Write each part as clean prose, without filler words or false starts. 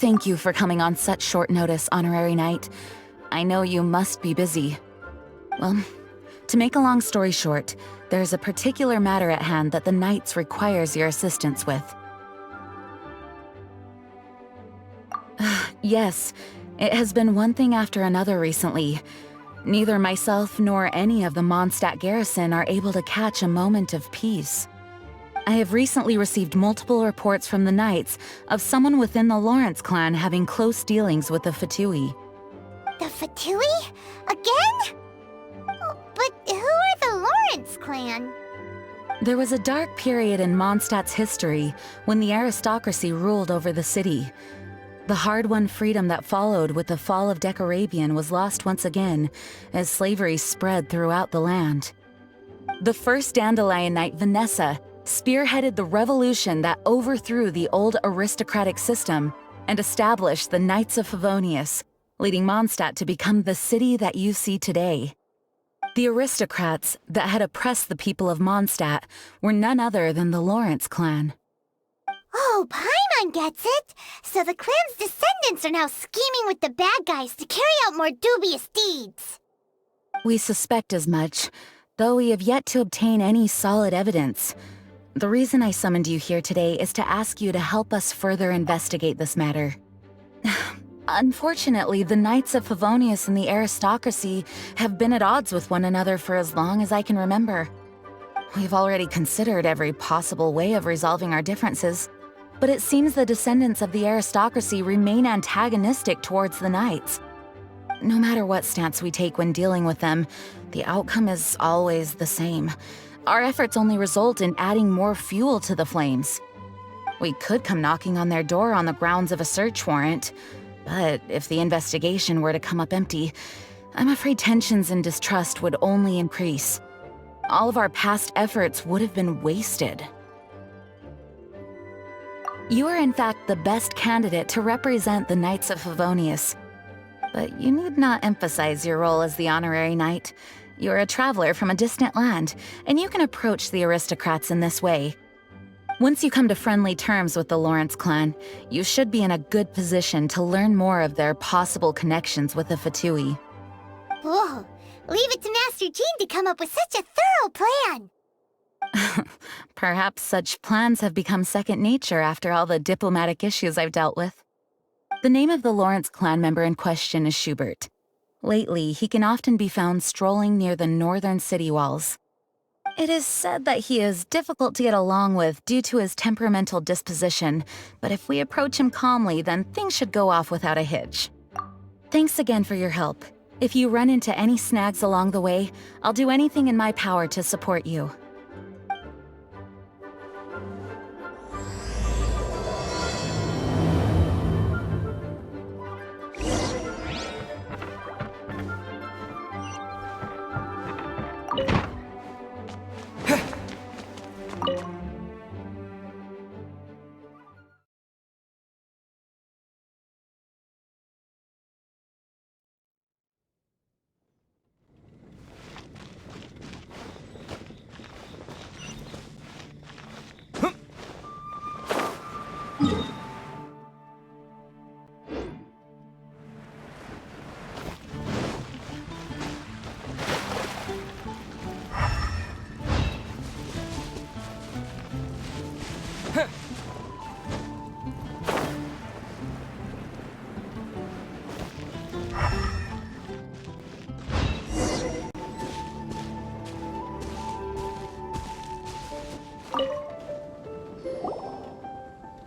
Thank you for coming on such short notice, Honorary Knight. I know you must be busy. Well, to make a long story short, there's a particular matter at hand that the Knights requires your assistance with. Yes, it has been one thing after another recently. Neither myself nor any of the Mondstadt garrison are able to catch a moment of peace. I have recently received multiple reports from the Knights of someone within the Lawrence clan having close dealings with the Fatui. The Fatui? Again? Oh, but who are the Lawrence clan? There was a dark period in Mondstadt's history when the aristocracy ruled over the city. The hard-won freedom that followed with the fall of Decarabian was lost once again as slavery spread throughout the land. The first Dandelion Knight, Vanessa, spearheaded the revolution that overthrew the old aristocratic system and established the Knights of Favonius, leading Mondstadt to become the city that you see today. The aristocrats that had oppressed the people of Mondstadt were none other than the Lawrence clan. Oh, Paimon gets it! So the clan's descendants are now scheming with the bad guys to carry out more dubious deeds. We suspect as much, though we have yet to obtain any solid evidence. The reason I summoned you here today is to ask you to help us further investigate this matter. Unfortunately, the Knights of Favonius and the aristocracy have been at odds with one another for as long as I can remember. We've already considered every possible way of resolving our differences, but it seems the descendants of the aristocracy remain antagonistic towards the Knights. No matter what stance we take when dealing with them, the outcome is always the same. Our efforts only result in adding more fuel to the flames. We could come knocking on their door on the grounds of a search warrant, but if the investigation were to come up empty, I'm afraid tensions and distrust would only increase. All of our past efforts would have been wasted. You are in fact the best candidate to represent the Knights of Favonius. But you need not emphasize your role as the honorary knight. You're a traveler from a distant land, and you can approach the aristocrats in this way. Once you come to friendly terms with the Lawrence clan, you should be in a good position to learn more of their possible connections with the Fatui. Whoa, leave it to Master Jean to come up with such a thorough plan! Perhaps such plans have become second nature after all the diplomatic issues I've dealt with. The name of the Lawrence clan member in question is Schubert. Lately, he can often be found strolling near the northern city walls. It is said that he is difficult to get along with due to his temperamental disposition, but if we approach him calmly, then things should go off without a hitch. Thanks again for your help. If you run into any snags along the way, I'll do anything in my power to support you.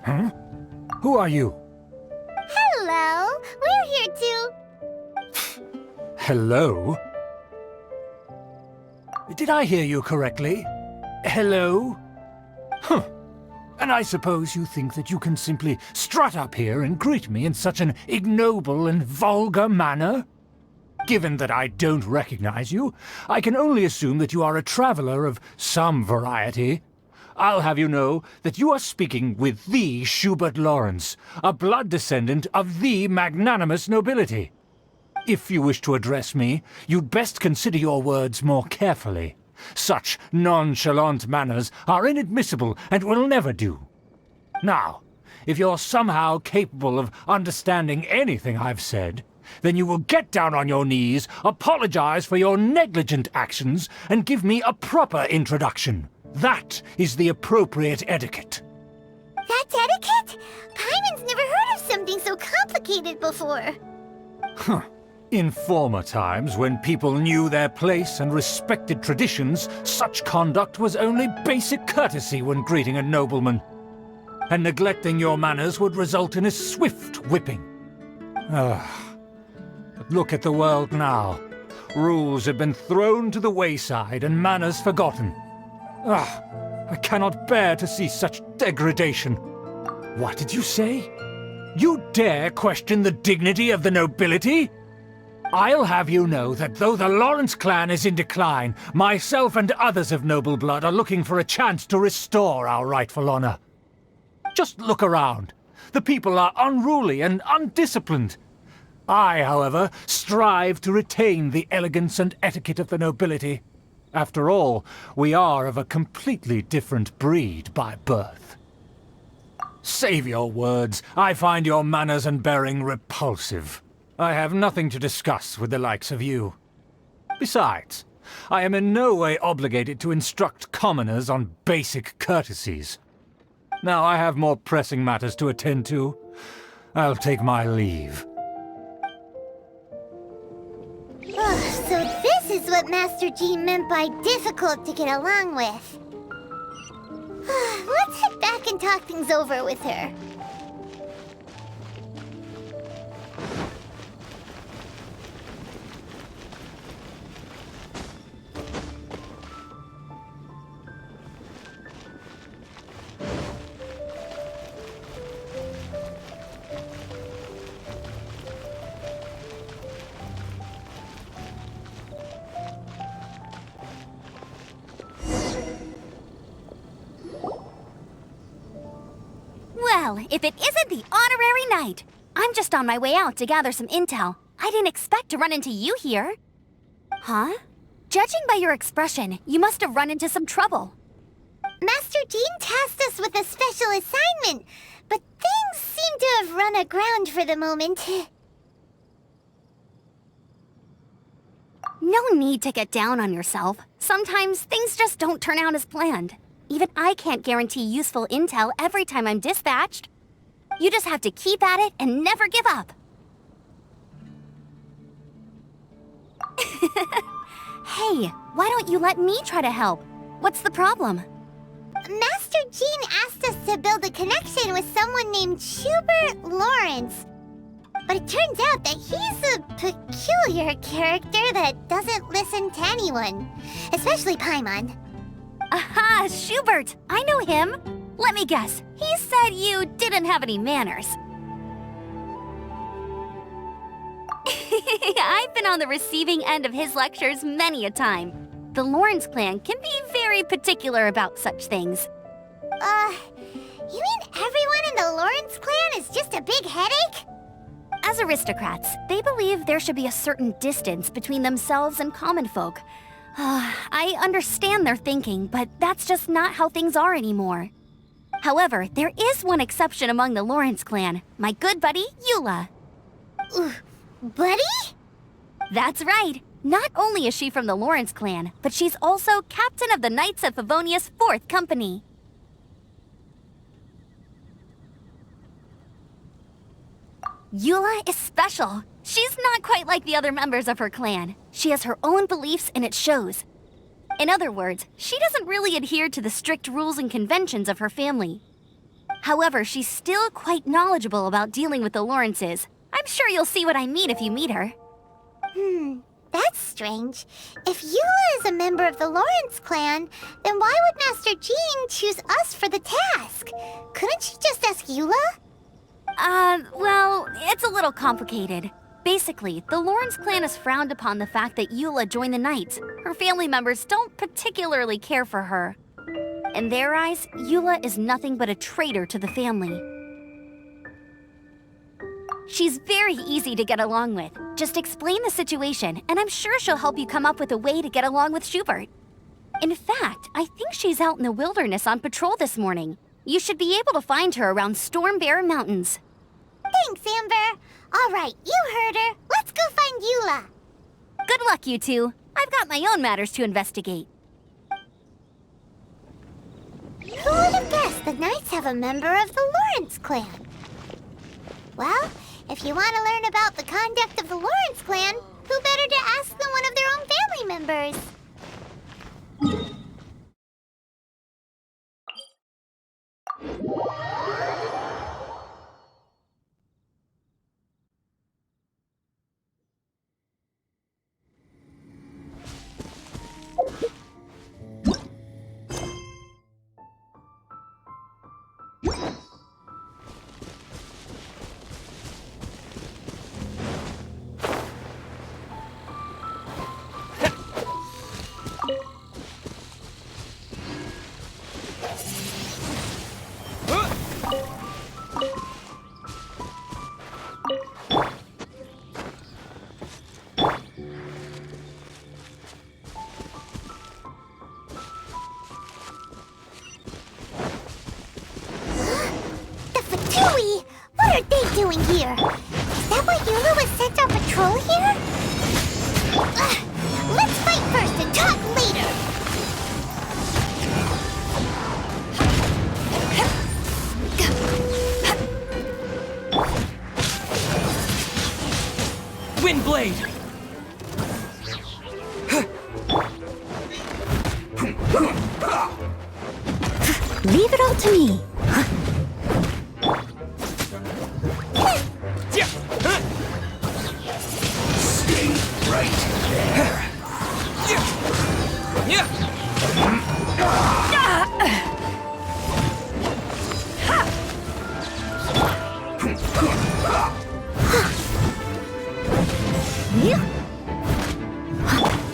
Huh? Who are you? Hello, we're here to... Hello? Did I hear you correctly? Hello? Huh. And I suppose you think that you can simply strut up here and greet me in such an ignoble and vulgar manner? Given that I don't recognize you, I can only assume that you are a traveler of some variety. I'll have you know that you are speaking with the Schubert Lawrence, a blood descendant of the magnanimous nobility. If you wish to address me, you'd best consider your words more carefully. Such nonchalant manners are inadmissible and will never do. Now, if you're somehow capable of understanding anything I've said, then you will get down on your knees, apologize for your negligent actions, and give me a proper introduction. That is the appropriate etiquette. That's etiquette? Paimon's never heard of something so complicated before. In former times, when people knew their place and respected traditions, such conduct was only basic courtesy when greeting a nobleman. And neglecting your manners would result in a swift whipping. But look at the world now. Rules have been thrown to the wayside and manners forgotten. I cannot bear to see such degradation. What did you say? You dare question the dignity of the nobility? I'll have you know that though the Lawrence clan is in decline, myself and others of noble blood are looking for a chance to restore our rightful honor. Just look around. The people are unruly and undisciplined. I, however, strive to retain the elegance and etiquette of the nobility. After all, we are of a completely different breed by birth. Save your words. I find your manners and bearing repulsive. I have nothing to discuss with the likes of you. Besides, I am in no way obligated to instruct commoners on basic courtesies. Now I have more pressing matters to attend to. I'll take my leave. So this is what Master G meant by difficult to get along with. Let's head back and talk things over with her. Well, if it isn't the honorary knight! I'm just on my way out to gather some intel. I didn't expect to run into you here. Huh? Judging by your expression, you must have run into some trouble. Master Jean tasked us with a special assignment, but things seem to have run aground for the moment. No need to get down on yourself. Sometimes things just don't turn out as planned. Even I can't guarantee useful intel every time I'm dispatched. You just have to keep at it and never give up. Hey, why don't you let me try to help? What's the problem? Master Jean asked us to build a connection with someone named Schubert Lawrence. But it turns out that he's a peculiar character that doesn't listen to anyone, especially Paimon. Aha, Schubert! I know him! Let me guess, he said you didn't have any manners. I've been on the receiving end of his lectures many a time. The Lawrence clan can be very particular about such things. You mean everyone in the Lawrence clan is just a big headache? As aristocrats, they believe there should be a certain distance between themselves and common folk. I understand their thinking, but that's just not how things are anymore. However, there is one exception among the Lawrence clan, my good buddy, Eula. Buddy? That's right. Not only is she from the Lawrence clan, but she's also captain of the Knights of Favonia's 4th Company. Eula is special. She's not quite like the other members of her clan. She has her own beliefs and it shows. In other words, she doesn't really adhere to the strict rules and conventions of her family. However, she's still quite knowledgeable about dealing with the Lawrences. I'm sure you'll see what I mean if you meet her. That's strange. If Eula is a member of the Lawrence clan, then why would Master Jean choose us for the task? Couldn't she just ask Eula? Well, it's a little complicated. Basically, the Lawrence clan has frowned upon the fact that Eula joined the Knights. Her family members don't particularly care for her. In their eyes, Eula is nothing but a traitor to the family. She's very easy to get along with. Just explain the situation, and I'm sure she'll help you come up with a way to get along with Schubert. In fact, I think she's out in the wilderness on patrol this morning. You should be able to find her around Stormbearer Mountains. Thanks, Amber. All right, you heard her. Let's go find Eula. Good luck, you two. I've got my own matters to investigate. Who would have guessed the Knights have a member of the Lawrence clan? Well, if you want to learn about the conduct of the Lawrence clan, who better to ask than one of their own family members? What are they doing here? Is that why Eula was sent on patrol here? Let's fight first and talk later! Windblade! Leave it all to me. Stay right there.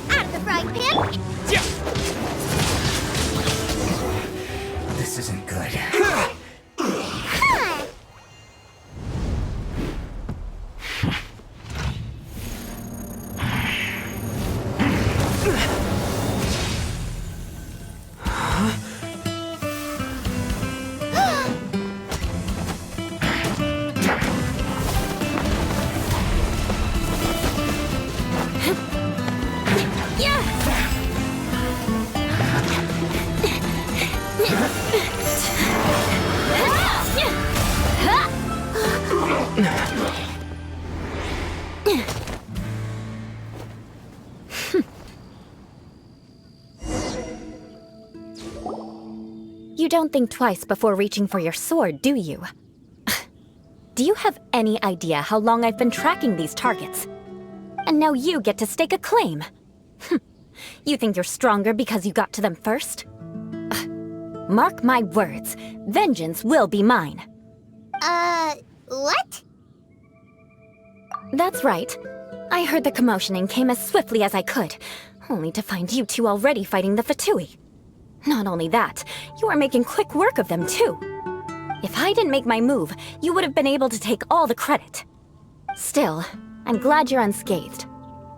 Out of the frying pan! This isn't good. You don't think twice before reaching for your sword, do you? Do you have any idea how long I've been tracking these targets? And now you get to stake a claim. You think you're stronger because you got to them first? Mark my words, vengeance will be mine. What? That's right. I heard the commotion and came as swiftly as I could, only to find you two already fighting the Fatui. Not only that, you are making quick work of them too. If I didn't make my move, you would have been able to take all the credit. Still, I'm glad you're unscathed.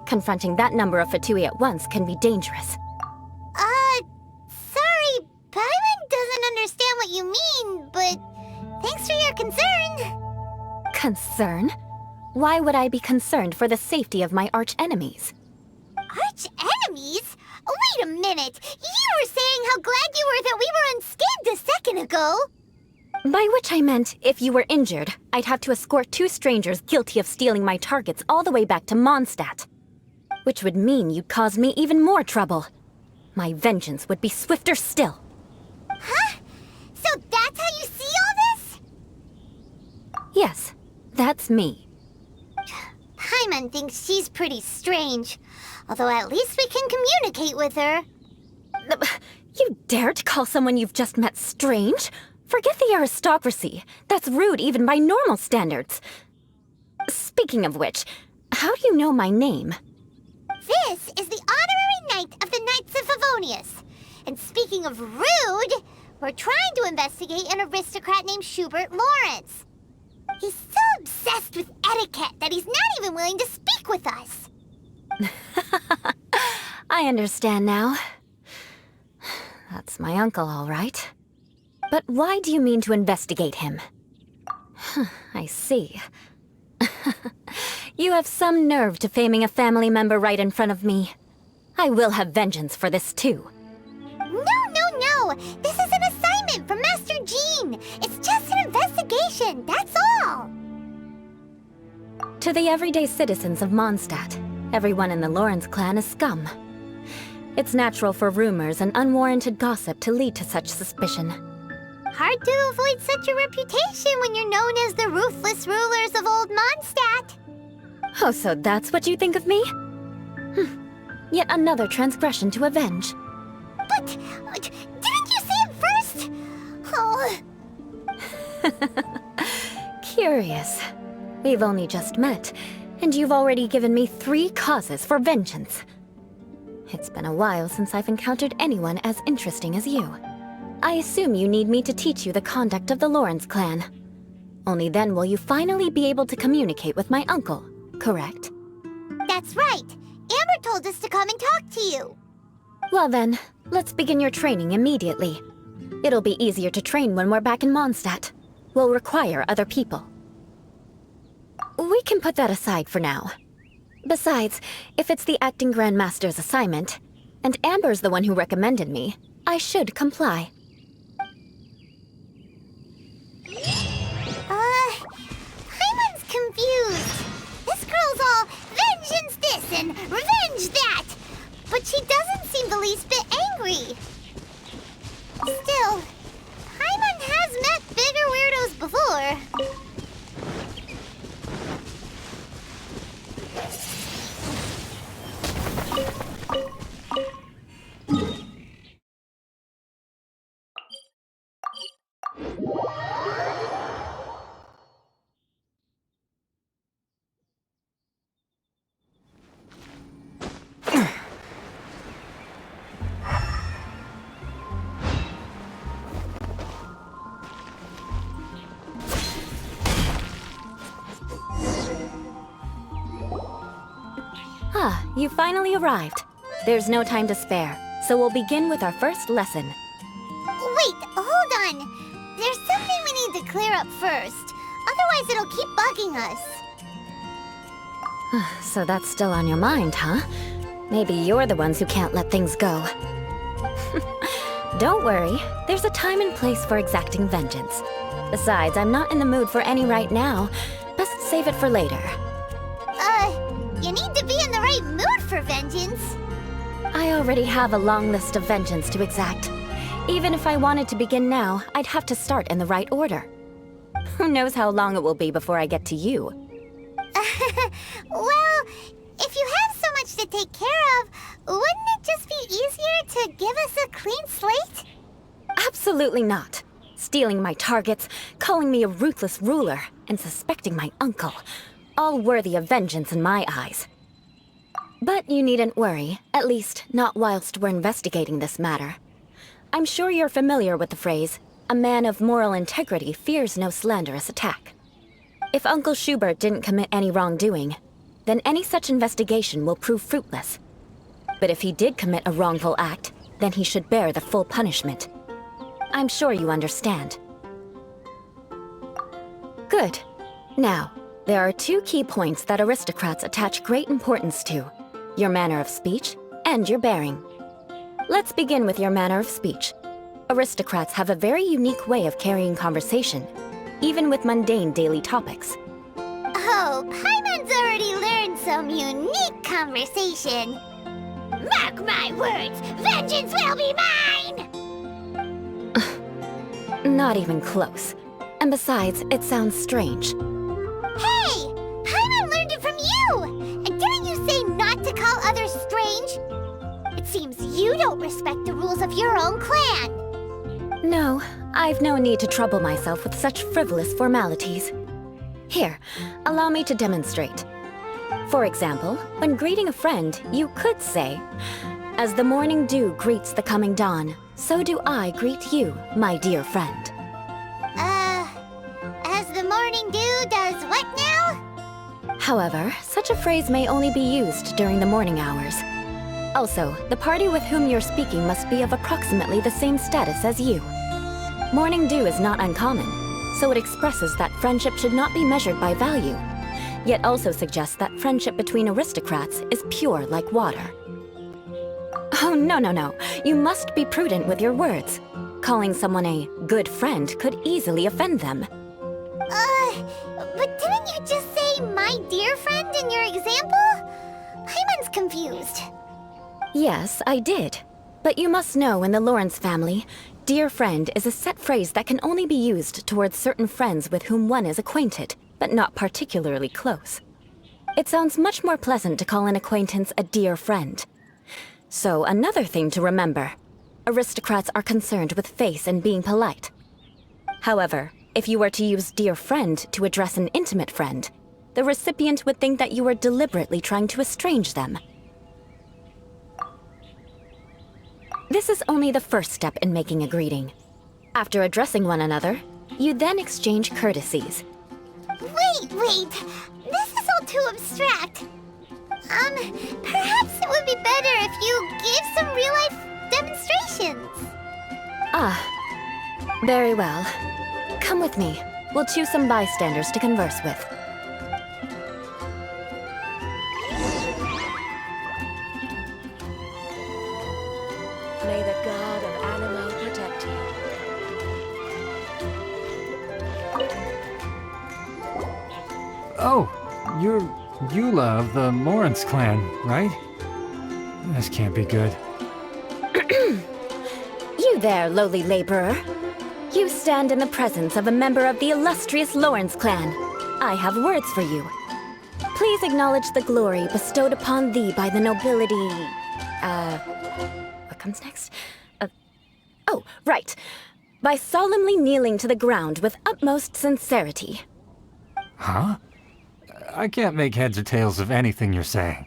Confronting that number of Fatui at once can be dangerous. Sorry, Paimon doesn't understand what you mean, but thanks for your concern. Concern? Why would I be concerned for the safety of my arch-enemies? Arch-enemies? Wait a minute! You were saying how glad you were that we were unscathed a second ago! By which I meant, if you were injured, I'd have to escort two strangers guilty of stealing my targets all the way back to Mondstadt. Which would mean you'd cause me even more trouble. My vengeance would be swifter still. Huh? So that's how you see all this? Yes, that's me. Paimon thinks she's pretty strange. Although at least we can communicate with her. You dare to call someone you've just met strange? Forget the aristocracy. That's rude even by normal standards. Speaking of which, how do you know my name? This is the honorary knight of the Knights of Favonius. And speaking of rude, we're trying to investigate an aristocrat named Schubert Lawrence. He's so obsessed with etiquette that he's not even willing to speak with us. I understand now. That's my uncle, all right. But why do you mean to investigate him? I see. You have some nerve to faming a family member right in front of me. I will have vengeance for this too. No! This is an assignment from Master Jean! It's just an investigation, that's all! To the everyday citizens of Mondstadt, everyone in the Lawrence clan is scum. It's natural for rumors and unwarranted gossip to lead to such suspicion. Hard to avoid such a reputation when you're known as the ruthless rulers of Old Mondstadt. Oh, so that's what you think of me? Yet another transgression to avenge. But didn't you say it first? Oh. Curious. We've only just met, and you've already given me 3 causes for vengeance. It's been a while since I've encountered anyone as interesting as you. I assume you need me to teach you the conduct of the Lawrence clan. Only then will you finally be able to communicate with my uncle, correct? That's right. Amber told us to come and talk to you. Well then, let's begin your training immediately. It'll be easier to train when we're back in Mondstadt. We'll require other people. We can put that aside for now. Besides, if it's the acting Grandmaster's assignment, and Amber's the one who recommended me, I should comply. Paimon's confused. This girl's all vengeance this and revenge that. But she doesn't seem the least bit angry. Still, Paimon has met bigger weirdos before. Ah, you finally arrived. There's no time to spare, so we'll begin with our first lesson. Wait, hold on. There's something we need to clear up first. Otherwise it'll keep bugging us. So that's still on your mind, huh? Maybe you're the ones who can't let things go. Don't worry, there's a time and place for exacting vengeance. Besides, I'm not in the mood for any right now. Best save it for later. You need to be in the right mood for vengeance. I already have a long list of vengeance to exact. Even if I wanted to begin now, I'd have to start in the right order. Who knows how long it will be before I get to you? Well, if you have so much to take care of, wouldn't it just be easier to give us a clean slate? Absolutely not. Stealing my targets, calling me a ruthless ruler, and suspecting my uncle. All worthy of vengeance in my eyes. But you needn't worry, at least not whilst we're investigating this matter. I'm sure you're familiar with the phrase, a man of moral integrity fears no slanderous attack. If Uncle Schubert didn't commit any wrongdoing, then any such investigation will prove fruitless. But if he did commit a wrongful act, then he should bear the full punishment. I'm sure you understand. Good. Now, there are 2 key points that aristocrats attach great importance to: your manner of speech and your bearing. Let's begin with your manner of speech. Aristocrats have a very unique way of carrying conversation, even with mundane daily topics. Oh, Paimon's already learned some unique conversation. Mark my words, vengeance will be mine! Not even close. And besides, it sounds strange. Hey! Paimon learned it from you! And didn't you say not to call others strange? It seems you don't respect the rules of your own clan. No, I've no need to trouble myself with such frivolous formalities. Here, allow me to demonstrate. For example, when greeting a friend, you could say, "As the morning dew greets the coming dawn, so do I greet you, my dear friend." As the morning dew does what now? However, such a phrase may only be used during the morning hours. Also, the party with whom you're speaking must be of approximately the same status as you. Morning dew is not uncommon, so it expresses that friendship should not be measured by value, yet also suggests that friendship between aristocrats is pure like water. Oh, no, no, no. You must be prudent with your words. Calling someone a good friend could easily offend them. But didn't you just say my dear friend in your example? Paimon's confused. Yes, I did. But you must know in the Lawrence family, dear friend is a set phrase that can only be used towards certain friends with whom one is acquainted, but not particularly close. It sounds much more pleasant to call an acquaintance a dear friend. So another thing to remember, aristocrats are concerned with face and being polite. However, if you were to use dear friend to address an intimate friend, the recipient would think that you were deliberately trying to estrange them. This is only the first step in making a greeting. After addressing one another, you then exchange courtesies. Wait! This is all too abstract. Perhaps it would be better if you gave some real-life demonstrations. Ah, very well. Come with me. We'll choose some bystanders to converse with. May the god of Animo protect you. Oh, you're Eula of the Lawrence clan, right? This can't be good. You there, lowly laborer. You stand in the presence of a member of the illustrious Lawrence clan. I have words for you. Please acknowledge the glory bestowed upon thee by the nobility... What comes next? Oh, right. By solemnly kneeling to the ground with utmost sincerity. Huh? I can't make heads or tails of anything you're saying.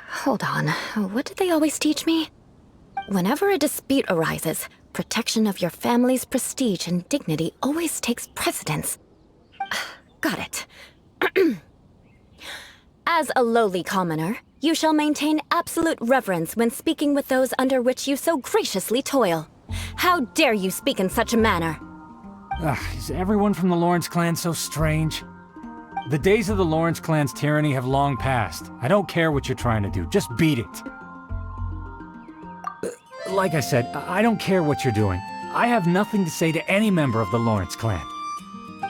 Hold on. What did they always teach me? Whenever a dispute arises, protection of your family's prestige and dignity always takes precedence. Got it. As a lowly commoner, you shall maintain absolute reverence when speaking with those under which you so graciously toil. How dare you speak in such a manner? Is everyone from the Lawrence clan so strange? The days of the Lawrence clan's tyranny have long passed. I don't care what you're trying to do, just beat it. Like I said, I don't care what you're doing. I have nothing to say to any member of the Lawrence clan.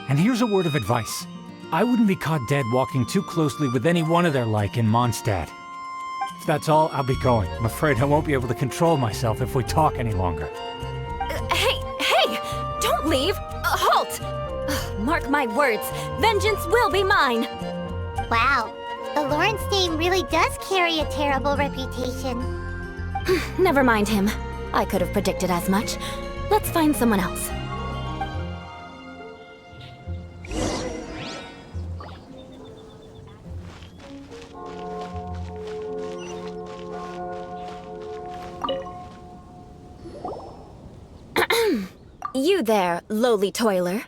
And here's a word of advice. I wouldn't be caught dead walking too closely with any one of their like in Mondstadt. If that's all, I'll be going. I'm afraid I won't be able to control myself if we talk any longer. Hey! Don't leave! Halt! Mark my words, vengeance will be mine! Wow, the Lawrence name really does carry a terrible reputation. Never mind him. I could have predicted as much. Let's find someone else. You there, lowly toiler.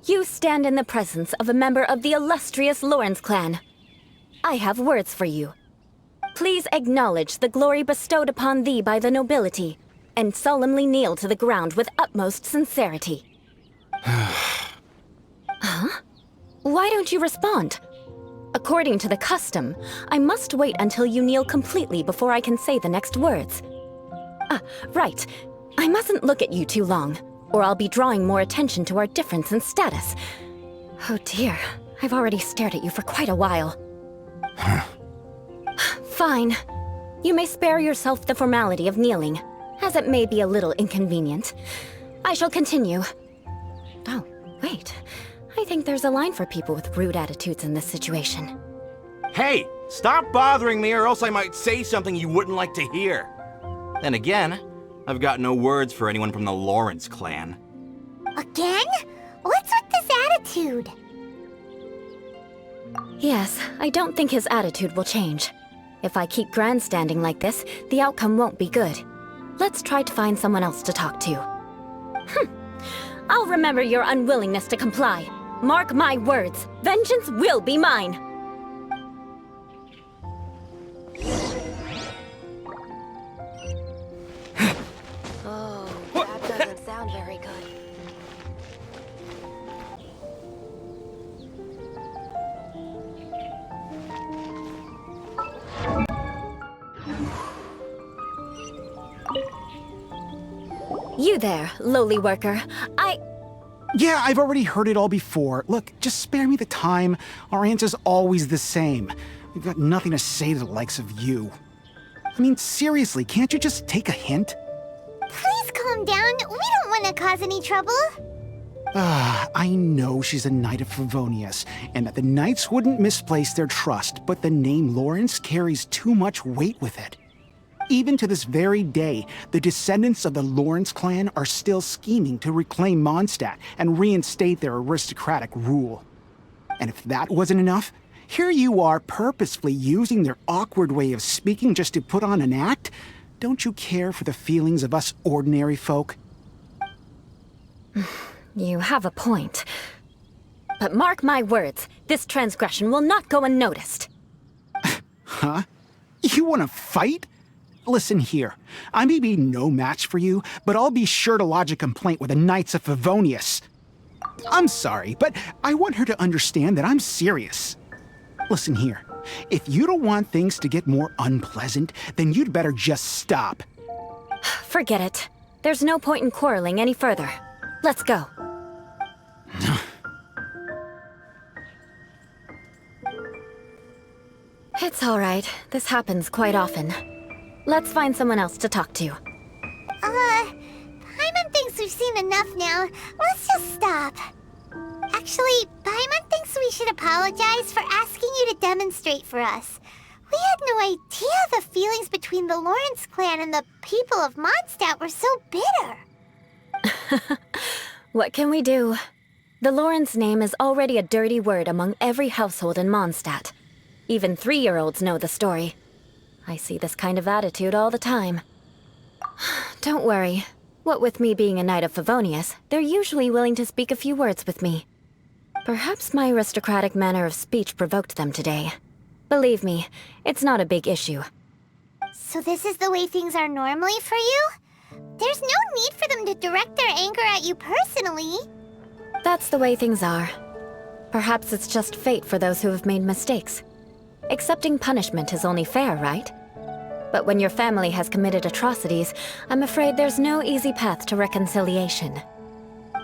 You stand in the presence of a member of the illustrious Lawrence clan. I have words for you. Please acknowledge the glory bestowed upon thee by the nobility, and solemnly kneel to the ground with utmost sincerity. Huh? Why don't you respond? According to the custom, I must wait until you kneel completely before I can say the next words. Right. I mustn't look at you too long, or I'll be drawing more attention to our difference in status. Oh dear, I've already stared at you for quite a while. Fine. You may spare yourself the formality of kneeling, as it may be a little inconvenient. I shall continue. Oh, wait. I think there's a line for people with rude attitudes in this situation. Hey! Stop bothering me or else I might say something you wouldn't like to hear. Then again, I've got no words for anyone from the Lawrence clan. Again? What's with this attitude? Yes, I don't think his attitude will change. If I keep grandstanding like this, the outcome won't be good. Let's try to find someone else to talk to. I'll remember your unwillingness to comply. Mark my words, vengeance will be mine! Oh, that doesn't sound very good. You there, lowly worker. Yeah, I've already heard it all before. Look, just spare me the time. Our answer's always the same. We've got nothing to say to the likes of you. I mean, seriously, can't you just take a hint? Please calm down. We don't want to cause any trouble. I know she's a Knight of Favonius, and that the Knights wouldn't misplace their trust, but the name Lawrence carries too much weight with it. Even to this very day, the descendants of the Lawrence clan are still scheming to reclaim Mondstadt and reinstate their aristocratic rule. And if that wasn't enough, here you are purposefully using their awkward way of speaking just to put on an act? Don't you care for the feelings of us ordinary folk? You have a point. But mark my words, this transgression will not go unnoticed. Huh? You want to fight? Listen here, I may be no match for you, but I'll be sure to lodge a complaint with the Knights of Favonius. I'm sorry, but I want her to understand that I'm serious. Listen here, if you don't want things to get more unpleasant, then you'd better just stop. Forget it. There's no point in quarreling any further. Let's go. It's all right. This happens quite often. Let's find someone else to talk to. Paimon thinks we've seen enough now. Let's just stop. Actually, Paimon thinks we should apologize for asking you to demonstrate for us. We had no idea the feelings between the Lawrence clan and the people of Mondstadt were so bitter. What can we do? The Lawrence name is already a dirty word among every household in Mondstadt. Even 3-year-olds know the story. I see this kind of attitude all the time. Don't worry. What with me being a Knight of Favonius, they're usually willing to speak a few words with me. Perhaps my aristocratic manner of speech provoked them today. Believe me, it's not a big issue. So this is the way things are normally for you? There's no need for them to direct their anger at you personally. That's the way things are. Perhaps it's just fate for those who have made mistakes. Accepting punishment is only fair, right? But when your family has committed atrocities, I'm afraid there's no easy path to reconciliation.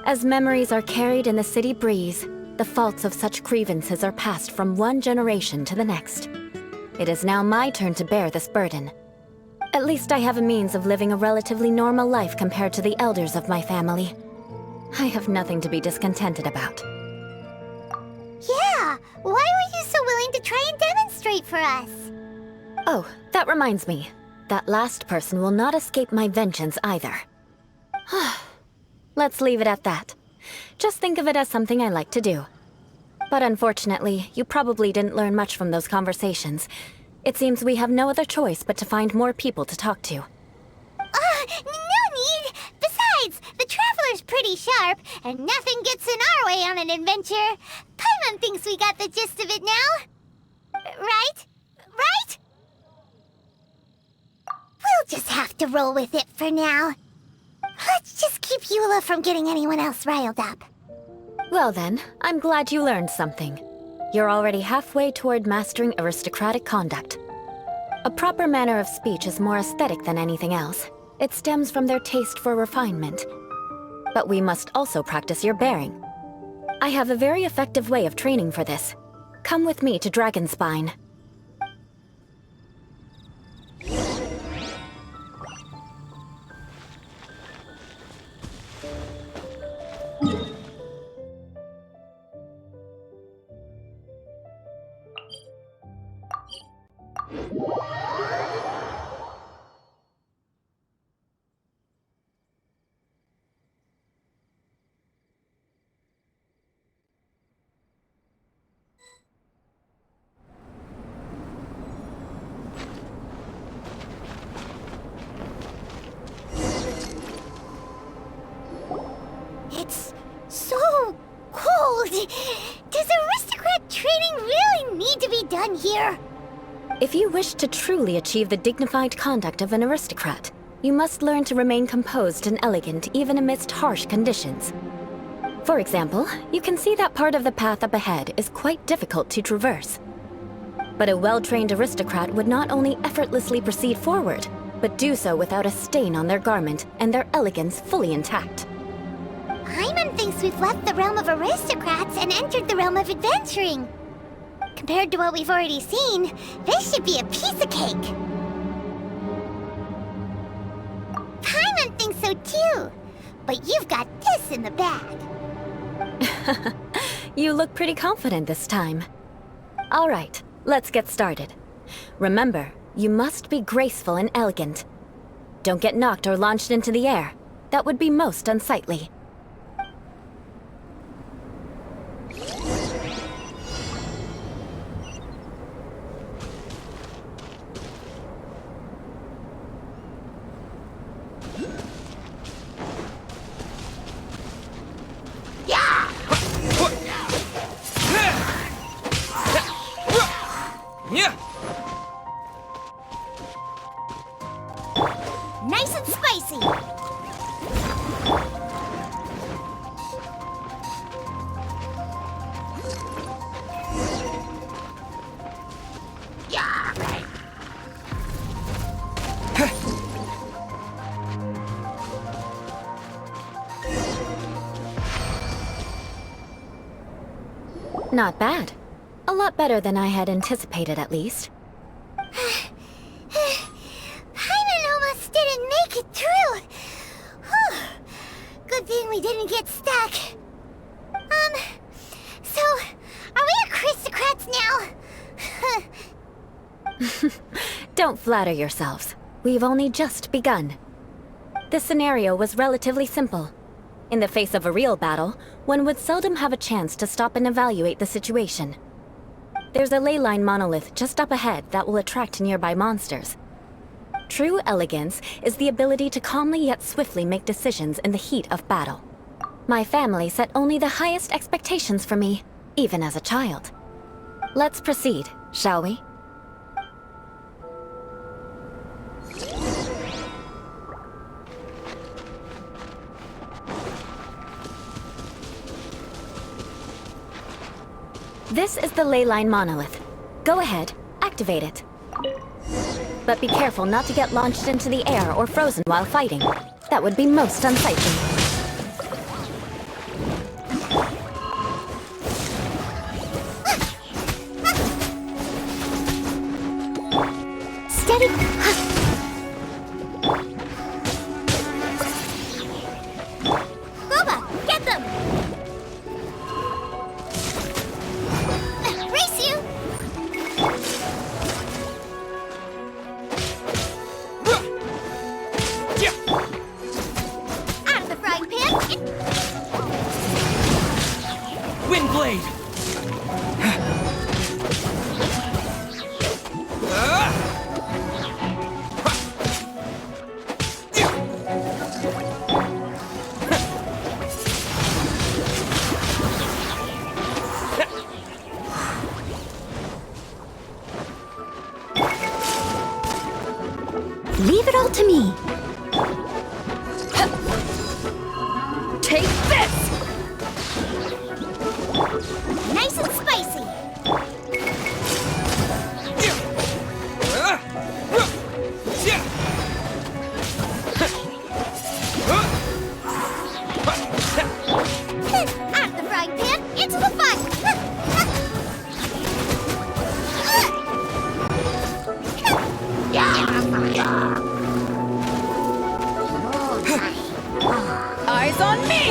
As memories are carried in the city breeze, the faults of such grievances are passed from one generation to the next. It is now my turn to bear this burden. At least I have a means of living a relatively normal life compared to the elders of my family. I have nothing to be discontented about. Yeah, why were you so willing to try and demonstrate for us? Oh, that reminds me. That last person will not escape my vengeance either. Let's leave it at that. Just think of it as something I like to do. But unfortunately, you probably didn't learn much from those conversations. It seems we have no other choice but to find more people to talk to. No need! Besides, the Traveler's pretty sharp, and nothing gets in our way on an adventure. Paimon thinks we got the gist of it now. Right? Right? We'll just have to roll with it for now. Let's just keep Eula from getting anyone else riled up. Well then, I'm glad you learned something. You're already halfway toward mastering aristocratic conduct. A proper manner of speech is more aesthetic than anything else. It stems from their taste for refinement. But we must also practice your bearing. I have a very effective way of training for this. Come with me to Dragonspine. It's so cold. Does aristocrat training really need to be done here? If you wish to truly achieve the dignified conduct of an aristocrat, you must learn to remain composed and elegant even amidst harsh conditions. For example, you can see that part of the path up ahead is quite difficult to traverse. But a well-trained aristocrat would not only effortlessly proceed forward, but do so without a stain on their garment and their elegance fully intact. Paimon thinks we've left the realm of aristocrats and entered the realm of adventuring. Compared to what we've already seen, this should be a piece of cake. Paimon thinks so too, but you've got this in the bag. You look pretty confident this time. All right, let's get started. Remember, you must be graceful and elegant. Don't get knocked or launched into the air. That would be most unsightly. Nice and spicy. Not bad. A lot better than I had anticipated, at least. Paimon almost didn't make it through. Whew. Good thing we didn't get stuck. So, are we aristocrats now? Don't flatter yourselves. We've only just begun. This scenario was relatively simple. In the face of a real battle, one would seldom have a chance to stop and evaluate the situation. There's a ley line monolith just up ahead that will attract nearby monsters. True elegance is the ability to calmly yet swiftly make decisions in the heat of battle. My family set only the highest expectations for me, even as a child. Let's proceed, shall we? This is the ley line monolith. Go ahead, activate it. But be careful not to get launched into the air or frozen while fighting. That would be most unsightly. Steady. Boba, get them! Race you! Out of the frying pan! Windblade! Leave it all to me. Take this! Nice and spicy! Out of the frying pan, into the fire! Eyes on me!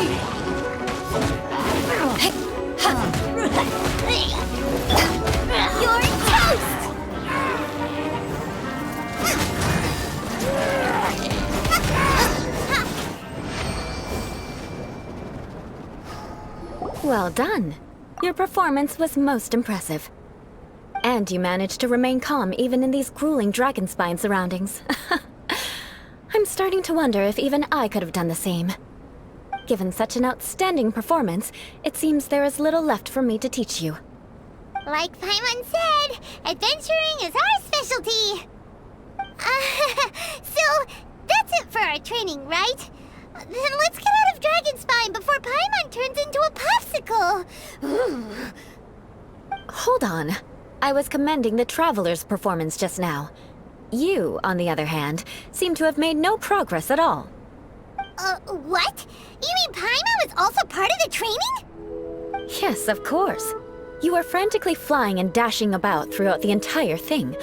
You're toast! Well done. Your performance was most impressive. And you managed to remain calm even in these grueling dragon spine surroundings. I'm starting to wonder if even I could have done the same. Given such an outstanding performance, it seems there is little left for me to teach you. Like Paimon said, adventuring is our specialty. So, that's it for our training, right? Then let's get out of Dragonspine before Paimon turns into a popsicle. Hold on. I was commending the Traveler's performance just now. You, on the other hand, seem to have made no progress at all. What? You mean Paimon was also part of the training? Yes, of course. You were frantically flying and dashing about throughout the entire thing.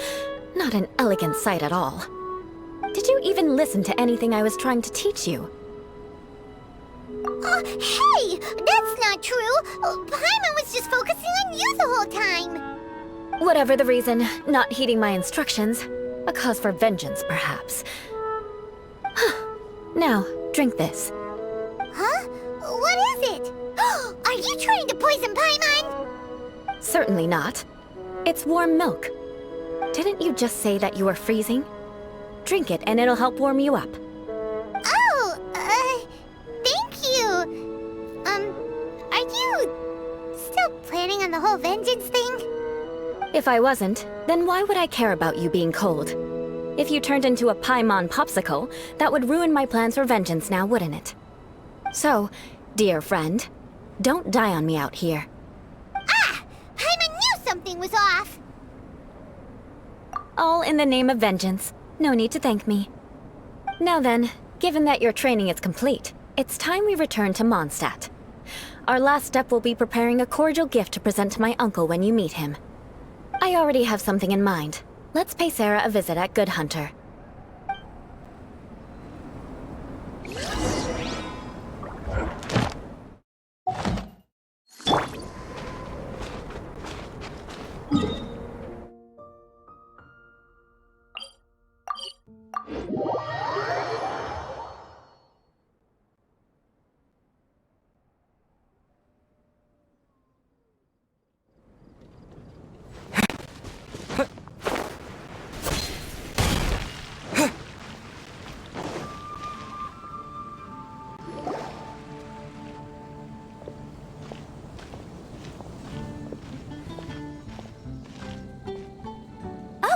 Not an elegant sight at all. Did you even listen to anything I was trying to teach you? Hey! That's not true! Paimon was just focusing on you the whole time! Whatever the reason, not heeding my instructions. A cause for vengeance, perhaps. Now, drink this. Huh? What is it? Are you trying to poison Paimon? Certainly not. It's warm milk. Didn't you just say that you were freezing? Drink it and it'll help warm you up. Oh, thank you. Are you still planning on the whole vengeance thing? If I wasn't, then why would I care about you being cold? If you turned into a Paimon popsicle, that would ruin my plans for vengeance now, wouldn't it? So, dear friend, don't die on me out here. Ah! Paimon knew something was off! All in the name of vengeance. No need to thank me. Now then, given that your training is complete, it's time we return to Mondstadt. Our last step will be preparing a cordial gift to present to my uncle when you meet him. I already have something in mind. Let's pay Sarah a visit at Good Hunter.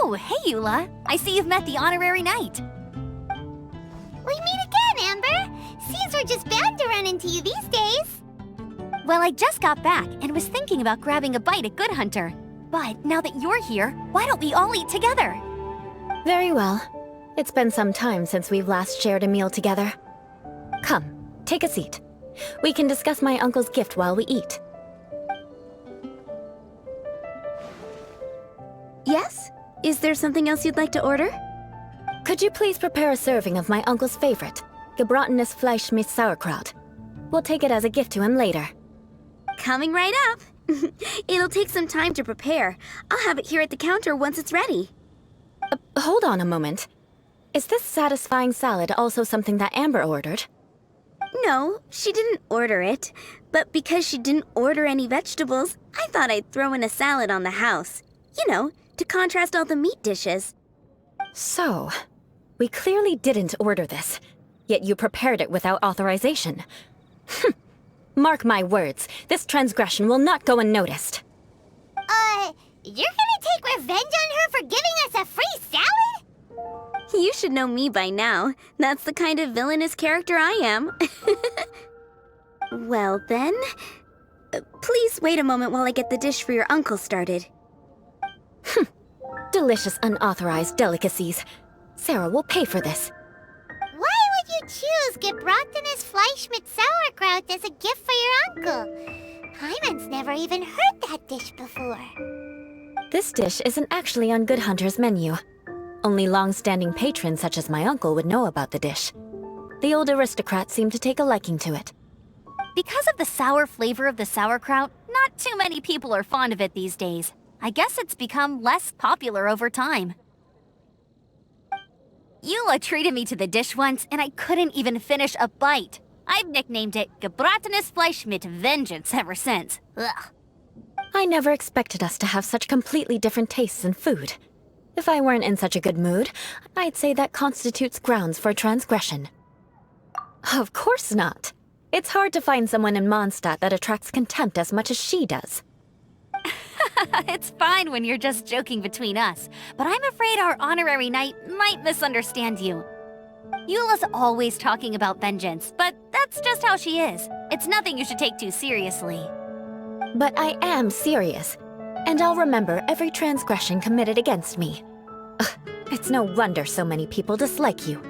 Oh, hey, Eula. I see you've met the honorary knight. We meet again, Amber! Seems we're just bound to run into you these days. Well, I just got back and was thinking about grabbing a bite at Good Hunter. But now that you're here, why don't we all eat together? Very well. It's been some time since we've last shared a meal together. Come, take a seat. We can discuss my uncle's gift while we eat. Yes? Is there something else you'd like to order? Could you please prepare a serving of my uncle's favorite, gebratenes Fleisch mit Sauerkraut? We'll take it as a gift to him later. Coming right up. It'll take some time to prepare. I'll have it here at the counter once it's ready. Hold on a moment. Is this satisfying salad also something that Amber ordered? No, she didn't order it. But because she didn't order any vegetables, I thought I'd throw in a salad on the house. You know, to contrast all the meat dishes. So, we clearly didn't order this, yet you prepared it without authorization. Mark my words, this transgression will not go unnoticed. You're gonna take revenge on her for giving us a free salad? You should know me by now. That's the kind of villainous character I am. Well then, please wait a moment while I get the dish for your uncle started. Delicious unauthorized delicacies. Sarah will pay for this. Why would you choose gebratenes Fleisch mit Sauerkraut as a gift for your uncle? Paimon's never even heard that dish before. This dish isn't actually on Good Hunter's menu. Only long-standing patrons such as my uncle would know about the dish. The old aristocrat seemed to take a liking to it. Because of the sour flavor of the sauerkraut, not too many people are fond of it these days. I guess it's become less popular over time. Eula treated me to the dish once, and I couldn't even finish a bite. I've nicknamed it gebratenes Fleisch mit Vengeance ever since. Ugh. I never expected us to have such completely different tastes in food. If I weren't in such a good mood, I'd say that constitutes grounds for transgression. Of course not. It's hard to find someone in Mondstadt that attracts contempt as much as she does. It's fine when you're just joking between us, but I'm afraid our honorary knight might misunderstand you. Eula's always talking about vengeance, but that's just how she is. It's nothing you should take too seriously. But I am serious, and I'll remember every transgression committed against me. It's no wonder so many people dislike you.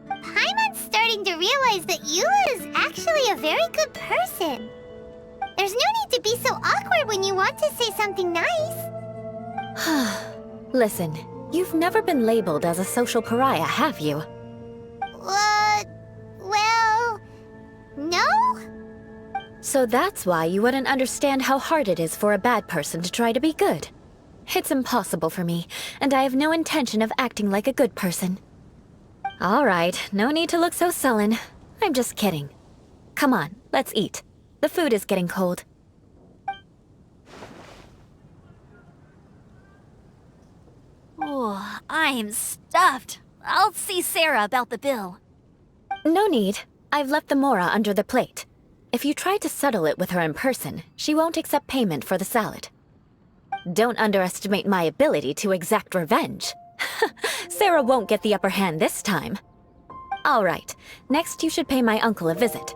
Paimon's starting to realize that Eula is actually a very good person. There's no need to be so awkward when you want to say something nice. Listen, you've never been labeled as a social pariah, have you? Well, no? So that's why you wouldn't understand how hard it is for a bad person to try to be good. It's impossible for me, and I have no intention of acting like a good person. All right, no need to look so sullen. I'm just kidding. Come on, let's eat. The food is getting cold. Oh, I'm stuffed. I'll see Sarah about the bill. No need. I've left the mora under the plate. If you try to settle it with her in person, she won't accept payment for the salad. Don't underestimate my ability to exact revenge. Sarah won't get the upper hand this time. All right, next you should pay my uncle a visit.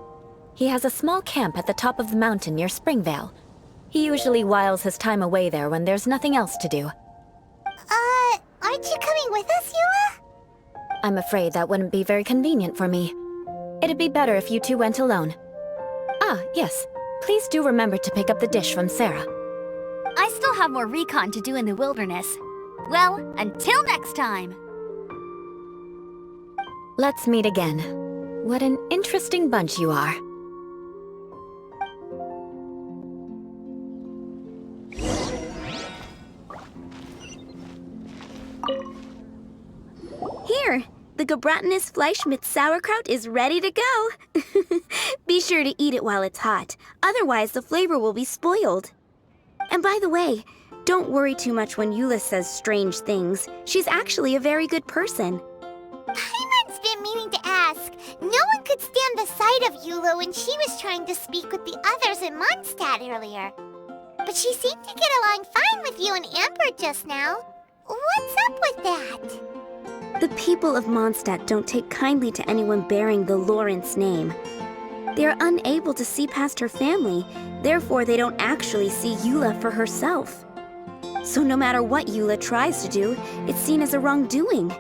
He has a small camp at the top of the mountain near Springvale. He usually whiles his time away there when there's nothing else to do. Aren't you coming with us, Eula? I'm afraid that wouldn't be very convenient for me. It'd be better if you two went alone. Ah, yes. Please do remember to pick up the dish from Sarah. I still have more recon to do in the wilderness. Well, until next time! Let's meet again. What an interesting bunch you are. Here, the Gebratinus Fleischmitz sauerkraut is ready to go. Be sure to eat it while it's hot, otherwise the flavor will be spoiled. And by the way, don't worry too much when Eula says strange things. She's actually a very good person. Paimon's been meaning to ask. No one could stand the sight of Eula when she was trying to speak with the others in Mondstadt earlier. But she seemed to get along fine with you and Amber just now. What's up with that? The people of Mondstadt don't take kindly to anyone bearing the Lawrence name. They are unable to see past her family, therefore they don't actually see Eula for herself. So no matter what Eula tries to do, it's seen as a wrongdoing.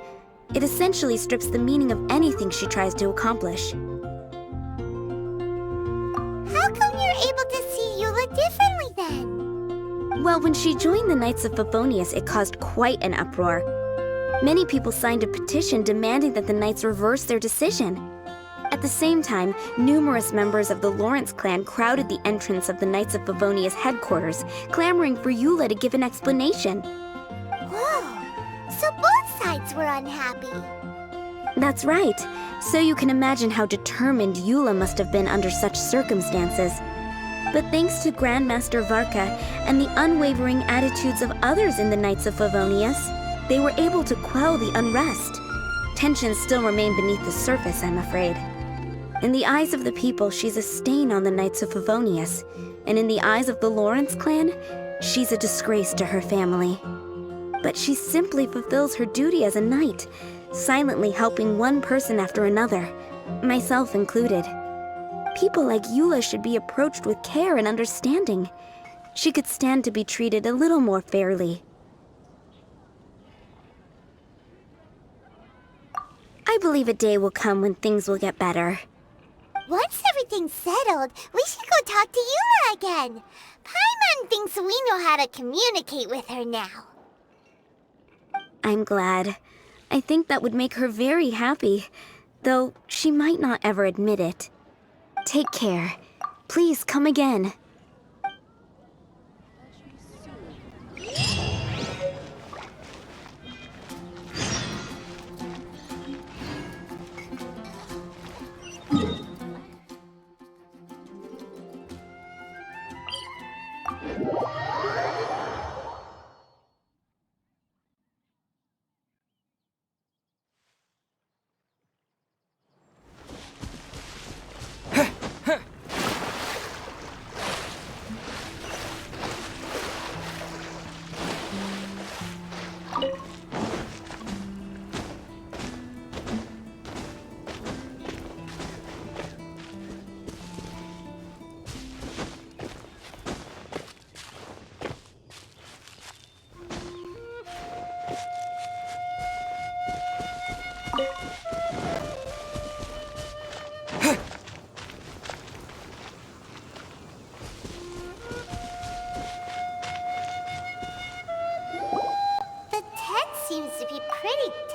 It essentially strips the meaning of anything she tries to accomplish. How come you're able to see Eula differently then? Well, when she joined the Knights of Favonius, it caused quite an uproar. Many people signed a petition demanding that the Knights reverse their decision. At the same time, numerous members of the Lawrence clan crowded the entrance of the Knights of Favonius headquarters, clamoring for Eula to give an explanation. Whoa! So both sides were unhappy. That's right. So you can imagine how determined Eula must have been under such circumstances. But thanks to Grandmaster Varka and the unwavering attitudes of others in the Knights of Favonius, they were able to quell the unrest. Tensions still remain beneath the surface, I'm afraid. In the eyes of the people, she's a stain on the Knights of Favonius, and in the eyes of the Lawrence clan, she's a disgrace to her family. But she simply fulfills her duty as a knight, silently helping one person after another, myself included. People like Eula should be approached with care and understanding. She could stand to be treated a little more fairly. I believe a day will come when things will get better. Once everything's settled, we should go talk to Eula again. Paimon thinks we know how to communicate with her now. I'm glad. I think that would make her very happy, though she might not ever admit it. Take care. Please come again.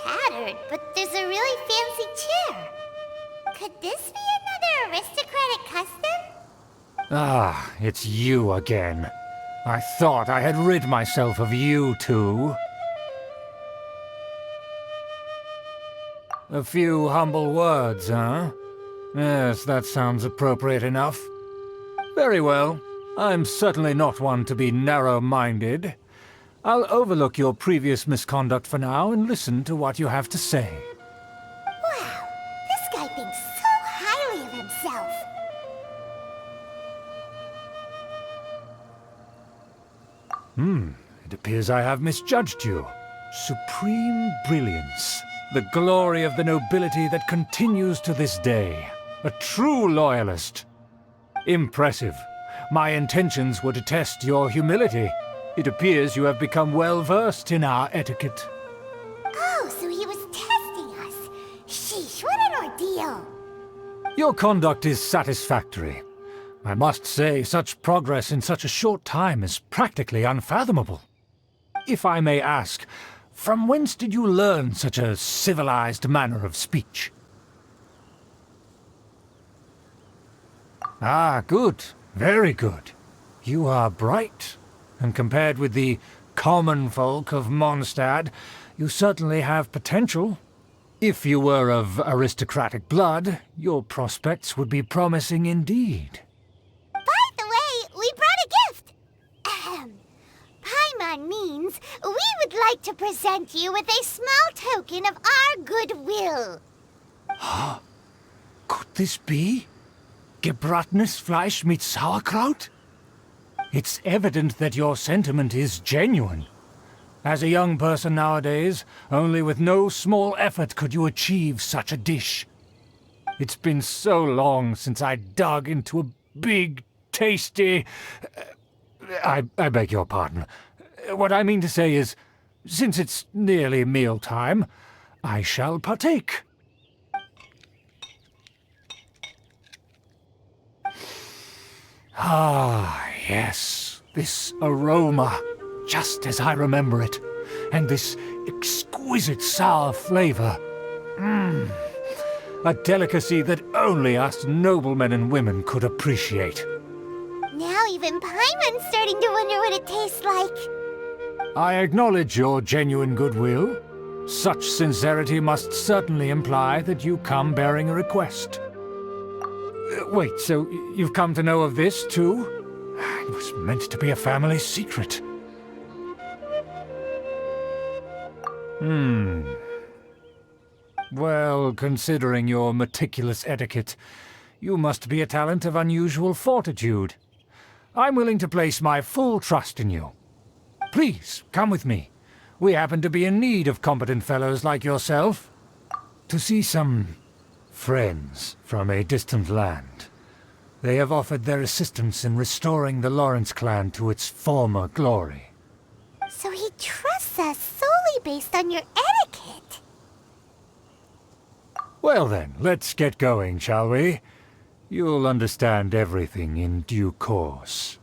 tattered, but there's a really fancy chair. Could this be another aristocratic custom? Ah, it's you again. I thought I had rid myself of you two. A few humble words, huh? Yes, that sounds appropriate enough. Very well. I'm certainly not one to be narrow-minded. I'll overlook your previous misconduct for now and listen to what you have to say. Wow, this guy thinks so highly of himself. It appears I have misjudged you. Supreme brilliance. The glory of the nobility that continues to this day. A true loyalist. Impressive. My intentions were to test your humility. It appears you have become well-versed in our etiquette. Oh, so he was testing us. Sheesh, what an ordeal. Your conduct is satisfactory. I must say, such progress in such a short time is practically unfathomable. If I may ask, from whence did you learn such a civilized manner of speech? Ah, good. Very good. You are bright, and compared with the common folk of Mondstadt, you certainly have potential. If you were of aristocratic blood, your prospects would be promising indeed. By the way, we brought a gift. Ahem. Paimon means we would like to present you with a small token of our goodwill. Could this be? Gebratenes Fleisch mit Sauerkraut? It's evident that your sentiment is genuine. As a young person nowadays, only with no small effort could you achieve such a dish. It's been so long since I dug into a big, tasty... I beg your pardon. What I mean to say is, since it's nearly mealtime, I shall partake. Ah, yes, this aroma, just as I remember it, and this exquisite sour flavor. A delicacy that only us noblemen and women could appreciate. Now even Paimon's starting to wonder what it tastes like. I acknowledge your genuine goodwill. Such sincerity must certainly imply that you come bearing a request. Wait, so you've come to know of this, too? It was meant to be a family secret. Well, considering your meticulous etiquette, you must be a talent of unusual fortitude. I'm willing to place my full trust in you. Please, come with me. We happen to be in need of competent fellows like yourself. To see some friends from a distant land. They have offered their assistance in restoring the Lawrence clan to its former glory. So he trusts us solely based on your etiquette. Well then, let's get going, shall we? You'll understand everything in due course.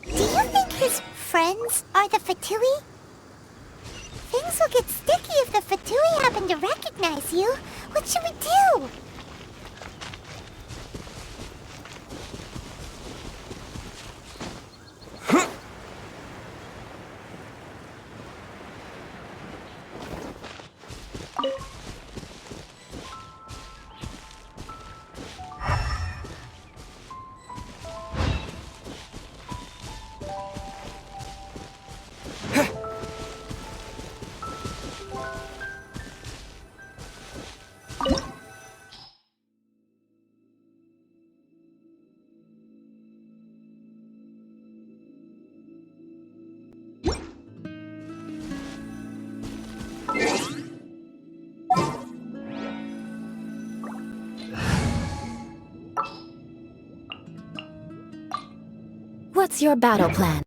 Do you think his friends are the Fatui? Things will get sticky if the Fatui happen to recognize you. What should we do? What's your battle plan?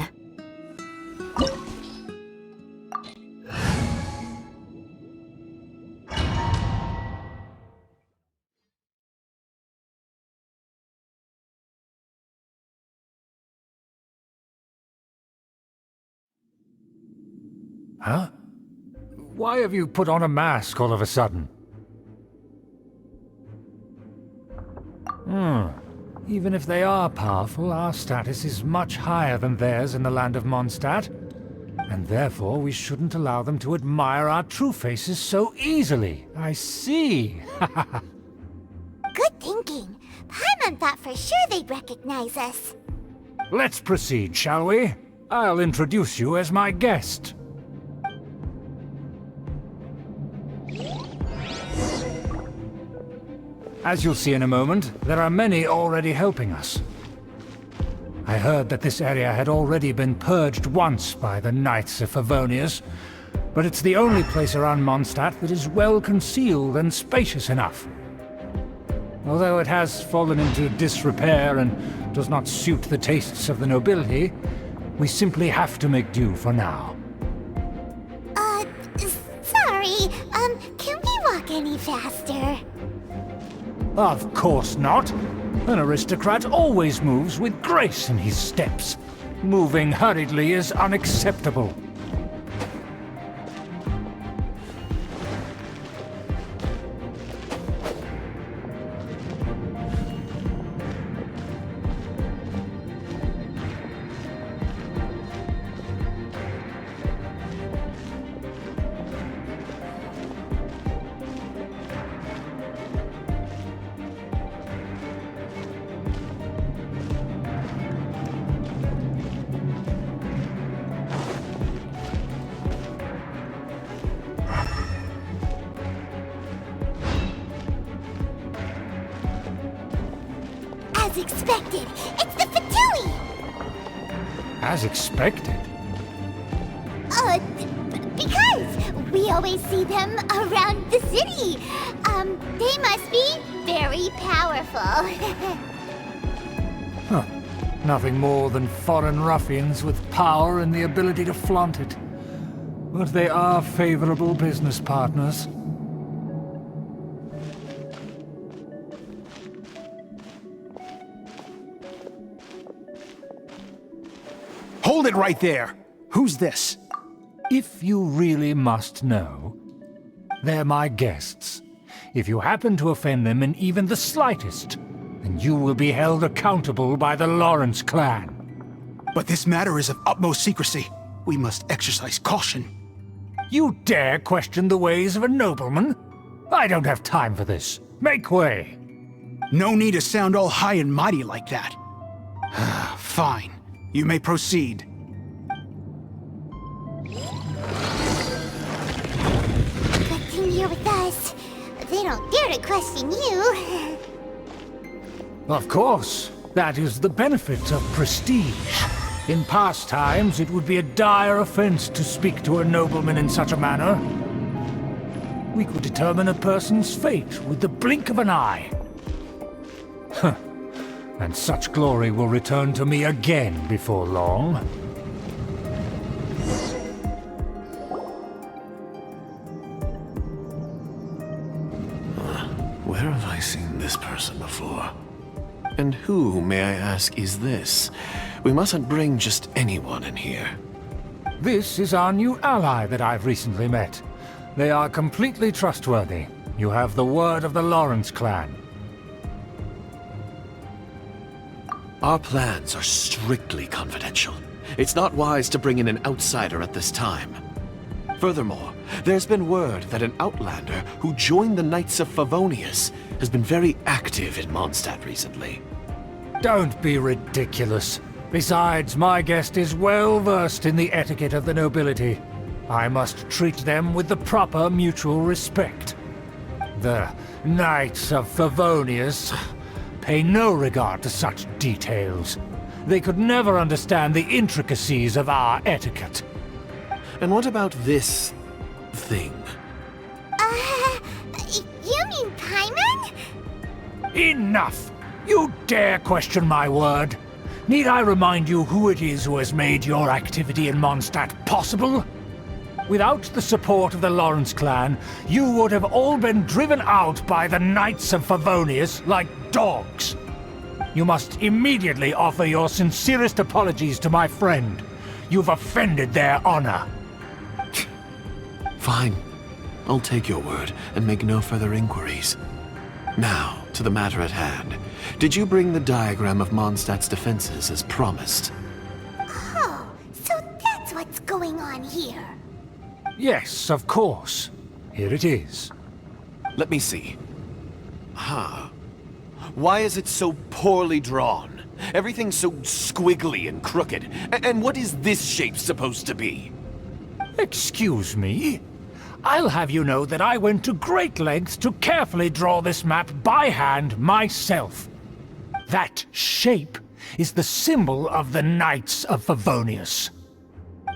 Huh? Why have you put on a mask all of a sudden? Even if they are powerful, our status is much higher than theirs in the land of Mondstadt. And therefore, we shouldn't allow them to admire our true faces so easily. I see. Good thinking. Paimon thought for sure they'd recognize us. Let's proceed, shall we? I'll introduce you as my guest. As you'll see in a moment, there are many already helping us. I heard that this area had already been purged once by the Knights of Favonius, but it's the only place around Mondstadt that is well concealed and spacious enough. Although it has fallen into disrepair and does not suit the tastes of the nobility, we simply have to make do for now. Sorry, can we walk any faster? Of course not. An aristocrat always moves with grace in his steps. Moving hurriedly is unacceptable. As expected, it's the Fatui! As expected. Because we always see them around the city. They must be very powerful. Huh. Nothing more than foreign ruffians with power and the ability to flaunt it. But they are favorable business partners. Hold it right there! Who's this? If you really must know, they're my guests. If you happen to offend them in even the slightest, then you will be held accountable by the Lawrence clan. But this matter is of utmost secrecy. We must exercise caution. You dare question the ways of a nobleman? I don't have time for this. Make way! No need to sound all high and mighty like that. Fine. You may proceed. Good thing you're with us. They don't dare to question you. Of course. That is the benefit of prestige. In past times, it would be a dire offense to speak to a nobleman in such a manner. We could determine a person's fate with the blink of an eye. Huh. And such glory will return to me again before long. Where have I seen this person before? And who, may I ask, is this? We mustn't bring just anyone in here. This is our new ally that I've recently met. They are completely trustworthy. You have the word of the Lawrence clan. Our plans are strictly confidential. It's not wise to bring in an outsider at this time. Furthermore, there's been word that an outlander who joined the Knights of Favonius has been very active in Mondstadt recently. Don't be ridiculous. Besides, my guest is well versed in the etiquette of the nobility. I must treat them with the proper mutual respect. The Knights of Favonius pay no regard to such details. They could never understand the intricacies of our etiquette. And what about this thing? You mean Paimon? Enough! You dare question my word? Need I remind you who it is who has made your activity in Mondstadt possible? Without the support of the Lawrence clan, you would have all been driven out by the Knights of Favonius like dogs. You must immediately offer your sincerest apologies to my friend. You've offended their honor. Fine. I'll take your word and make no further inquiries. Now, to the matter at hand. Did you bring the diagram of Mondstadt's defenses as promised? Oh, so that's what's going on here. Yes, of course. Here it is. Let me see. Why is it so poorly drawn? Everything's so squiggly and crooked. And what is this shape supposed to be? Excuse me? I'll have you know that I went to great lengths to carefully draw this map by hand myself. That shape is the symbol of the Knights of Favonius.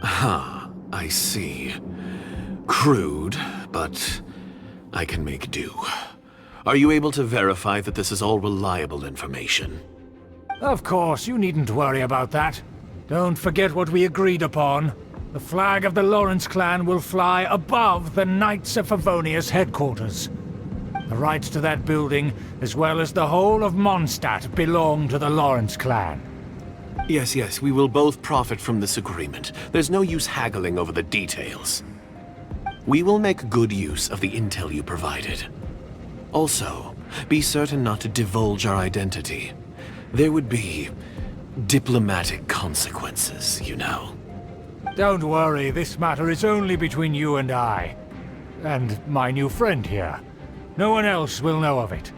I see. Crude, but I can make do. Are you able to verify that this is all reliable information? Of course, you needn't worry about that. Don't forget what we agreed upon. The flag of the Lawrence clan will fly above the Knights of Favonius headquarters. The rights to that building, as well as the whole of Mondstadt, belong to the Lawrence clan. Yes, we will both profit from this agreement. There's no use haggling over the details. We will make good use of the intel you provided. Also, be certain not to divulge our identity. There would be diplomatic consequences, you know. Don't worry, this matter is only between you and I. And my new friend here. No one else will know of it.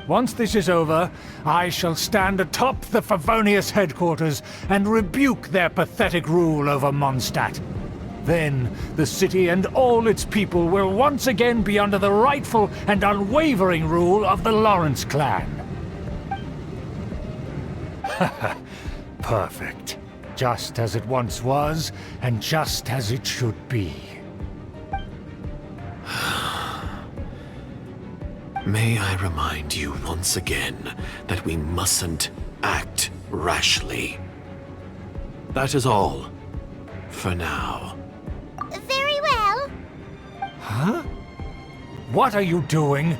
Once this is over, I shall stand atop the Favonius headquarters and rebuke their pathetic rule over Mondstadt. Then, the city and all its people will once again be under the rightful and unwavering rule of the Lawrence clan. Perfect. Just as it once was, and just as it should be. May I remind you once again that we mustn't act rashly. That is all. For now. Very well. Huh? What are you doing?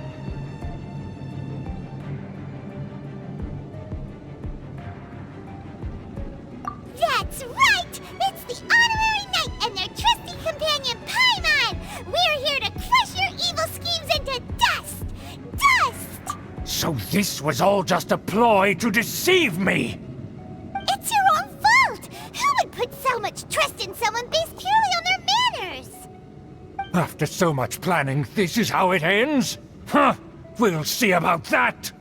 That's right! It's the Honorary Knight and their trusty companion, Paimon! We're here to crush your evil schemes into dust! Dust! So this was all just a ploy to deceive me! It's your own fault! Who would put so much trust in someone based purely on their manners? After so much planning, this is how it ends? Huh! We'll see about that!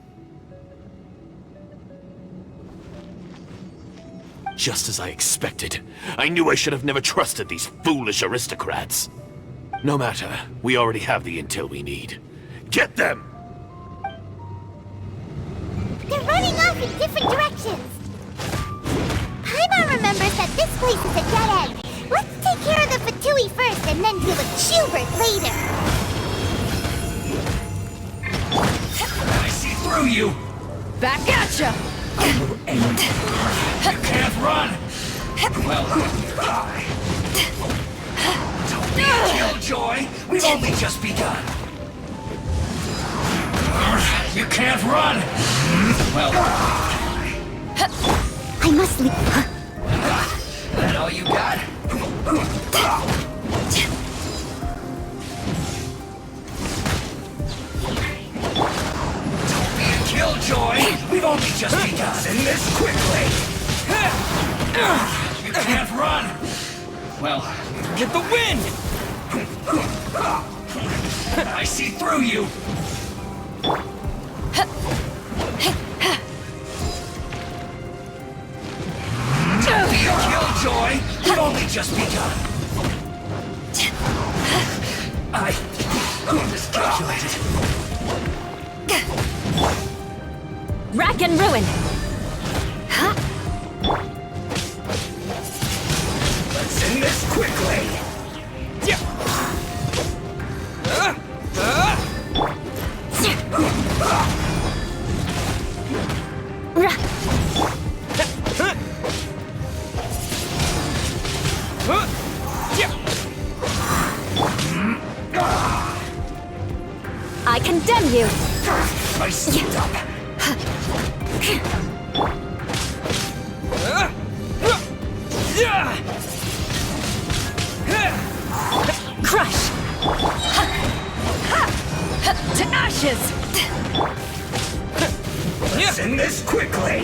Just as I expected. I knew I should have never trusted these foolish aristocrats. No matter, we already have the intel we need. Get them! They're running off in different directions. Paimon remembers that this place is a dead end. Let's take care of the Fatui first and then deal with Schubert later. I see through you! Back at ya! You can't run! Well, don't be a killjoy! We've only just begun! You can't run! Well, I must leave. that all you got? Don't be a killjoy! We've only just begun! In this quickly! You can't run! Well, get the wind! I see through you! Don't be a killjoy! We've only just begun! I miscalculated. Rack and ruin! Let's end this quickly! I condemn you! I stepped up. Crush! To ashes! Let's end this quickly!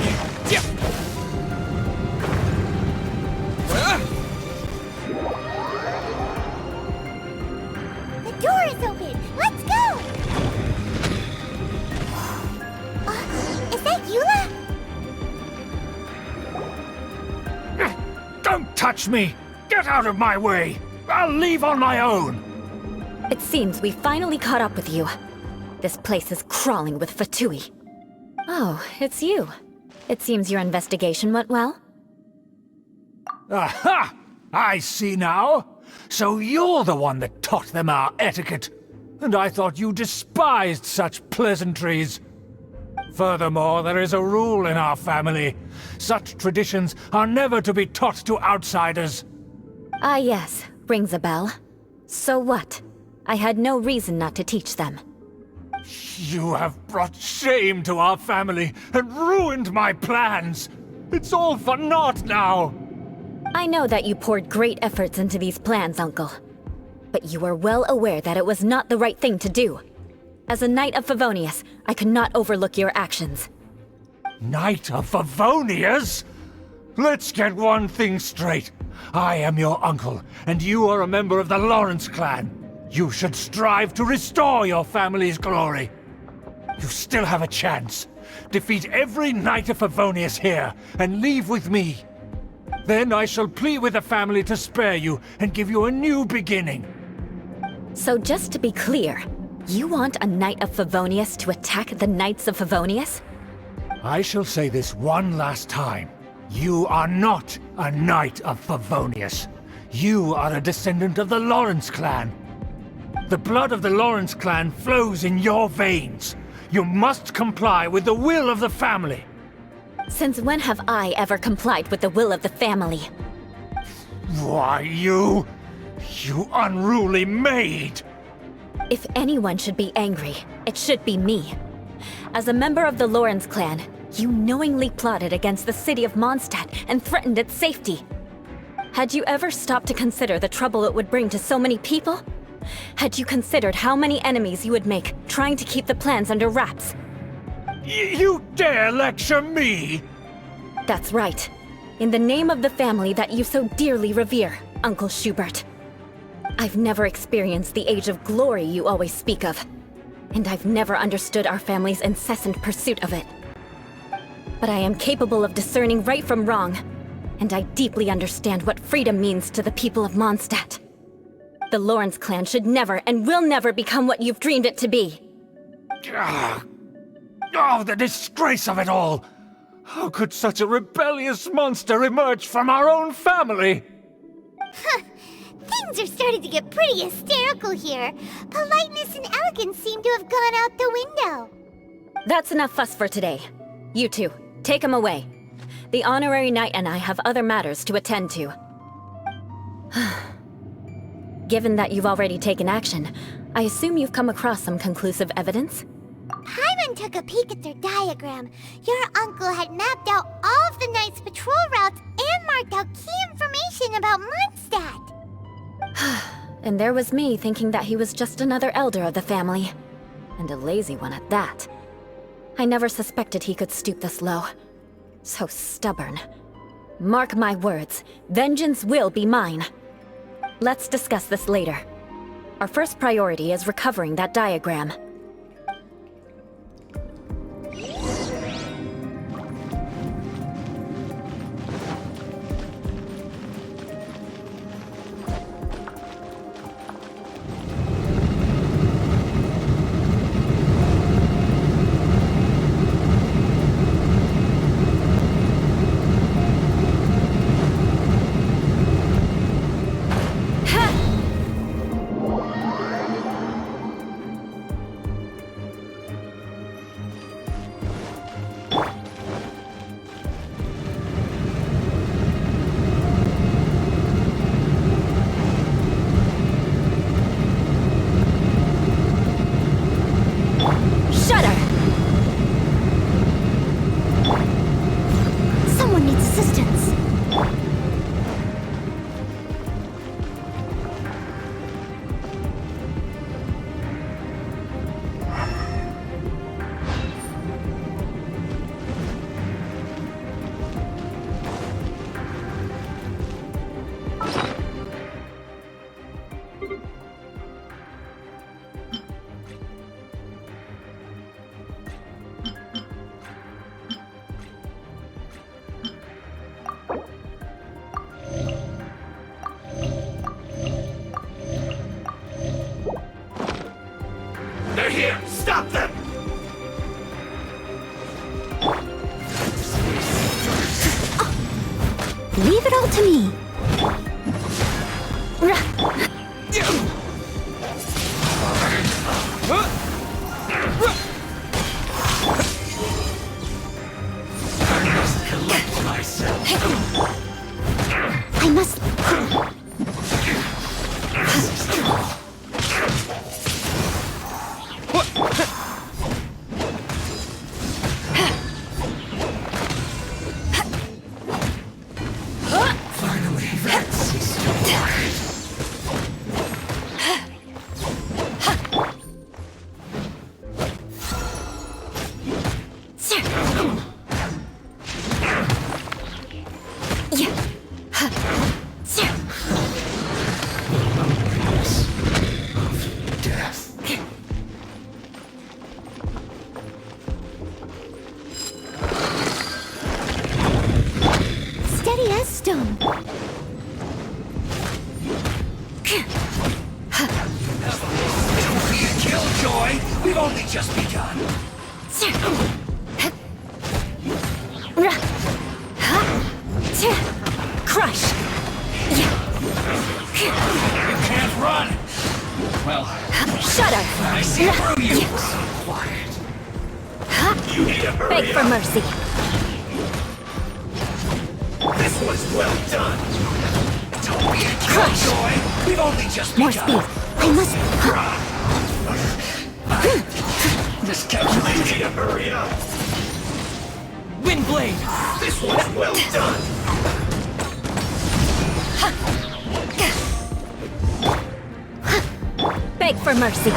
The door is open! Let's go! Is that Eula? Don't touch me! Get out of my way! I'll leave on my own! It seems we finally caught up with you. This place is crawling with Fatui. Oh, it's you. It seems your investigation went well. Aha! I see now. So you're the one that taught them our etiquette. And I thought you despised such pleasantries. Furthermore, there is a rule in our family. Such traditions are never to be taught to outsiders. Ah yes, rings a bell. So what? I had no reason not to teach them. You have brought shame to our family and ruined my plans. It's all for naught now. I know that you poured great efforts into these plans, Uncle. But you are well aware that it was not the right thing to do. As a Knight of Favonius, I could not overlook your actions. Knight of Favonius? Let's get one thing straight. I am your uncle, and you are a member of the Lawrence clan. You should strive to restore your family's glory. You still have a chance. Defeat every Knight of Favonius here, and leave with me. Then I shall plead with the family to spare you and give you a new beginning. So just to be clear, you want a Knight of Favonius to attack the Knights of Favonius? I shall say this one last time. You are not a Knight of Favonius. You are a descendant of the Lawrence clan. The blood of the Lawrence clan flows in your veins. You must comply with the will of the family. Since when have I ever complied with the will of the family? Why, you unruly maid! If anyone should be angry, it should be me. As a member of the Lawrence clan, you knowingly plotted against the city of Mondstadt and threatened its safety. Had you ever stopped to consider the trouble it would bring to so many people? Had you considered how many enemies you would make trying to keep the plans under wraps? You dare lecture me? That's right. In the name of the family that you so dearly revere, Uncle Schubert. I've never experienced the age of glory you always speak of, and I've never understood our family's incessant pursuit of it. But I am capable of discerning right from wrong, and I deeply understand what freedom means to the people of Mondstadt. The Lawrence clan should never and will never become what you've dreamed it to be. Oh, the disgrace of it all! How could such a rebellious monster emerge from our own family? Things are starting to get pretty hysterical here. Politeness and elegance seem to have gone out the window. That's enough fuss for today. You two, take him away. The honorary knight and I have other matters to attend to. Given that you've already taken action, I assume you've come across some conclusive evidence? Paimon took a peek at their diagram. Your uncle had mapped out all of the Knight's patrol routes and marked out key information about Mondstadt. And there was me thinking that he was just another elder of the family. And a lazy one at that. I never suspected he could stoop this low. So stubborn. Mark my words, vengeance will be mine. Let's discuss this later. Our first priority is recovering that diagram. Leave it all to me. Collect myself. I must... Finally, that's death. Steady as stone. Don't be a killjoy. We've only just begun. Crush! You can't run. Well, Shudder! I see through you. Quiet. You need to hurry Beg for up. mercy. This was well done. Don't be a Crush. killjoy. We've only just More begun. speed. I must... Miscalculated. You need to hurry up. Windblade! This was well done. Beg for mercy.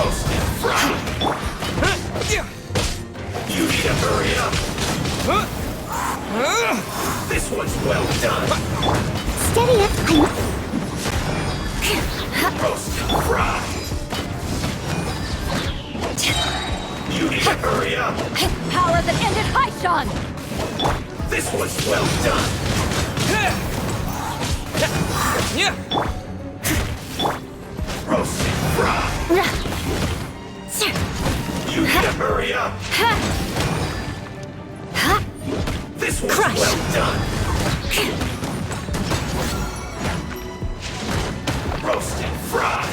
You need to hurry up. This one's well done. Steady as... Roast and fried. You need to hurry up. Power that ended Haishan! This was well done. Roast and fried. You need to hurry up. This was Crush. well done. Roast and fried.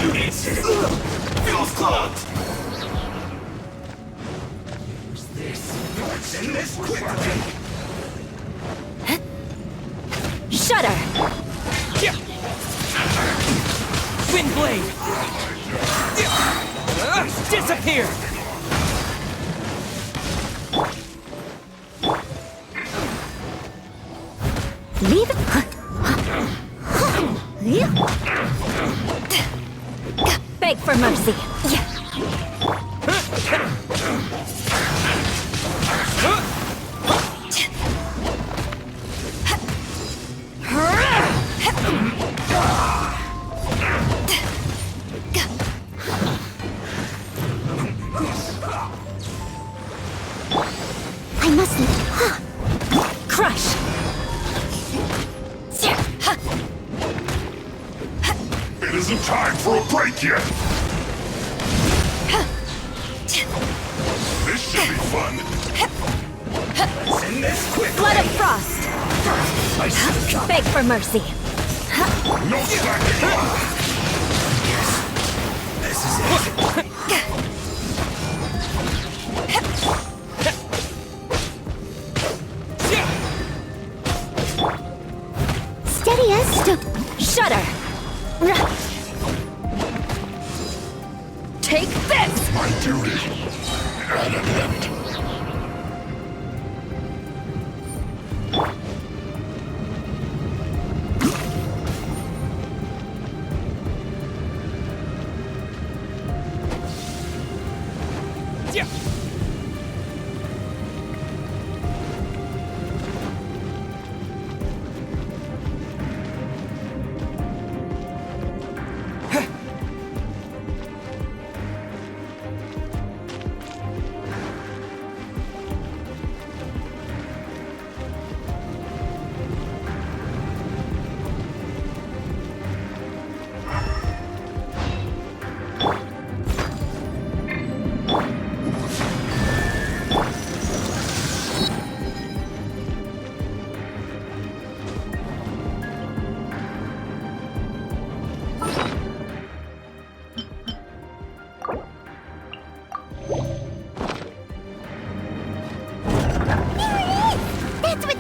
You need to... Fuel's clogged. What's this? What's in this quickly? Shudder! Windblade! Disappear! Leave it... Beg for mercy. I mustn't... Crush! It isn't time for a break yet. This should be fun. Let's end this quickly. Blood of Frost! Beg for mercy. No slacking off. This is it. Steady as stone. Shudder! Take this! My duty at an end.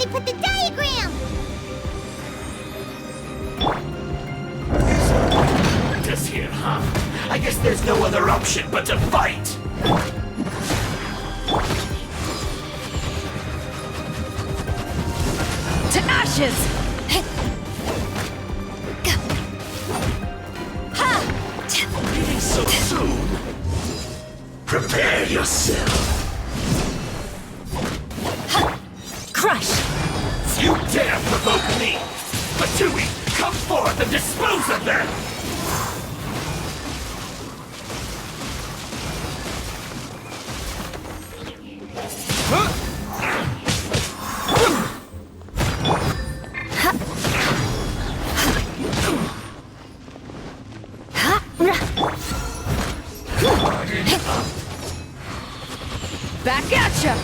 they put the diagram! Just here, huh? I guess there's no other option but to fight! To ashes! Leaving so soon? Prepare yourself! Crush! You dare provoke me! Fatui, come forth and dispose of them! Back at ya!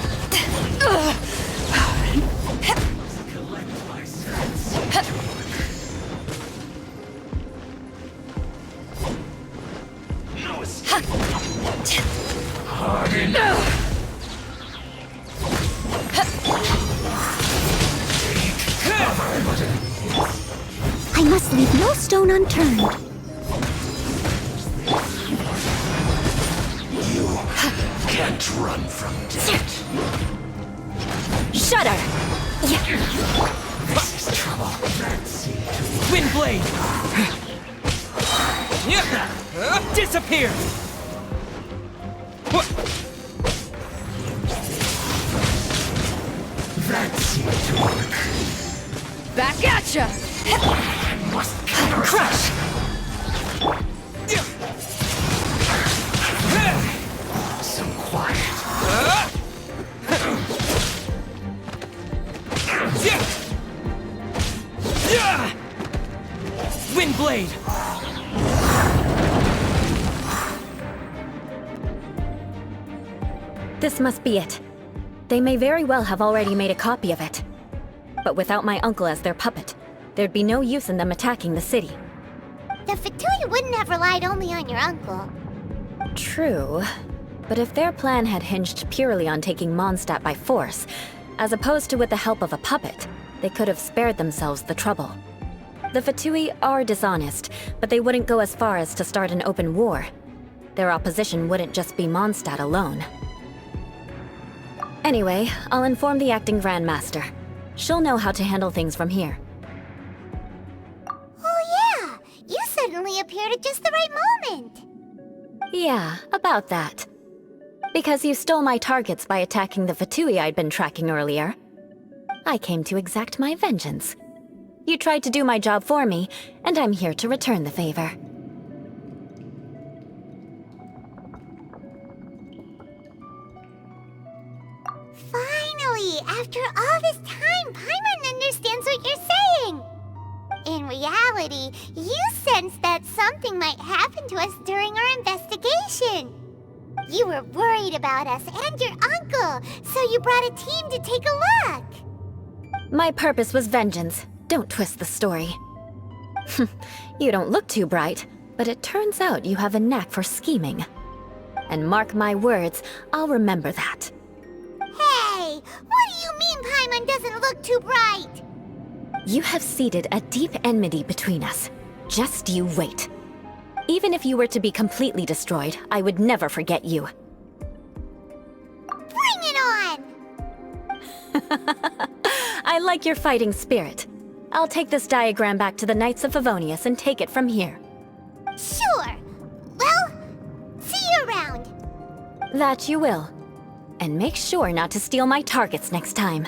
Collect my sense. No escape. Hard enough. I must leave no stone unturned. You can't run from death. Shudder! This is trouble. Windblade! Disappear! That seemed to work. Back at ya! I must crush! Some quiet. Windblade! This must be it. They may very well have already made a copy of it. But without my uncle as their puppet, there'd be no use in them attacking the city. The Fatui wouldn't have relied only on your uncle. True. But if their plan had hinged purely on taking Mondstadt by force, as opposed to with the help of a puppet, they could have spared themselves the trouble. The Fatui are dishonest, but they wouldn't go as far as to start an open war. Their opposition wouldn't just be Mondstadt alone. Anyway, I'll inform the acting Grandmaster. She'll know how to handle things from here. Oh yeah! You suddenly appeared at just the right moment! Yeah, about that. Because you stole my targets by attacking the Fatui I'd been tracking earlier. I came to exact my vengeance. You tried to do my job for me, and I'm here to return the favor. Finally! After all this time, Paimon understands what you're saying! In reality, you sensed that something might happen to us during our investigation. You were worried about us and your uncle, so you brought a team to take a look. My purpose was vengeance. Don't twist the story. You don't look too bright, but it turns out you have a knack for scheming. And mark my words, I'll remember that. Hey! What do you mean Paimon doesn't look too bright? You have seeded a deep enmity between us. Just you wait. Even if you were to be completely destroyed, I would never forget you. Bring it on! I like your fighting spirit. I'll take this diagram back to the Knights of Favonius and take it from here. Sure. Well, see you around. That you will. And make sure not to steal my targets next time.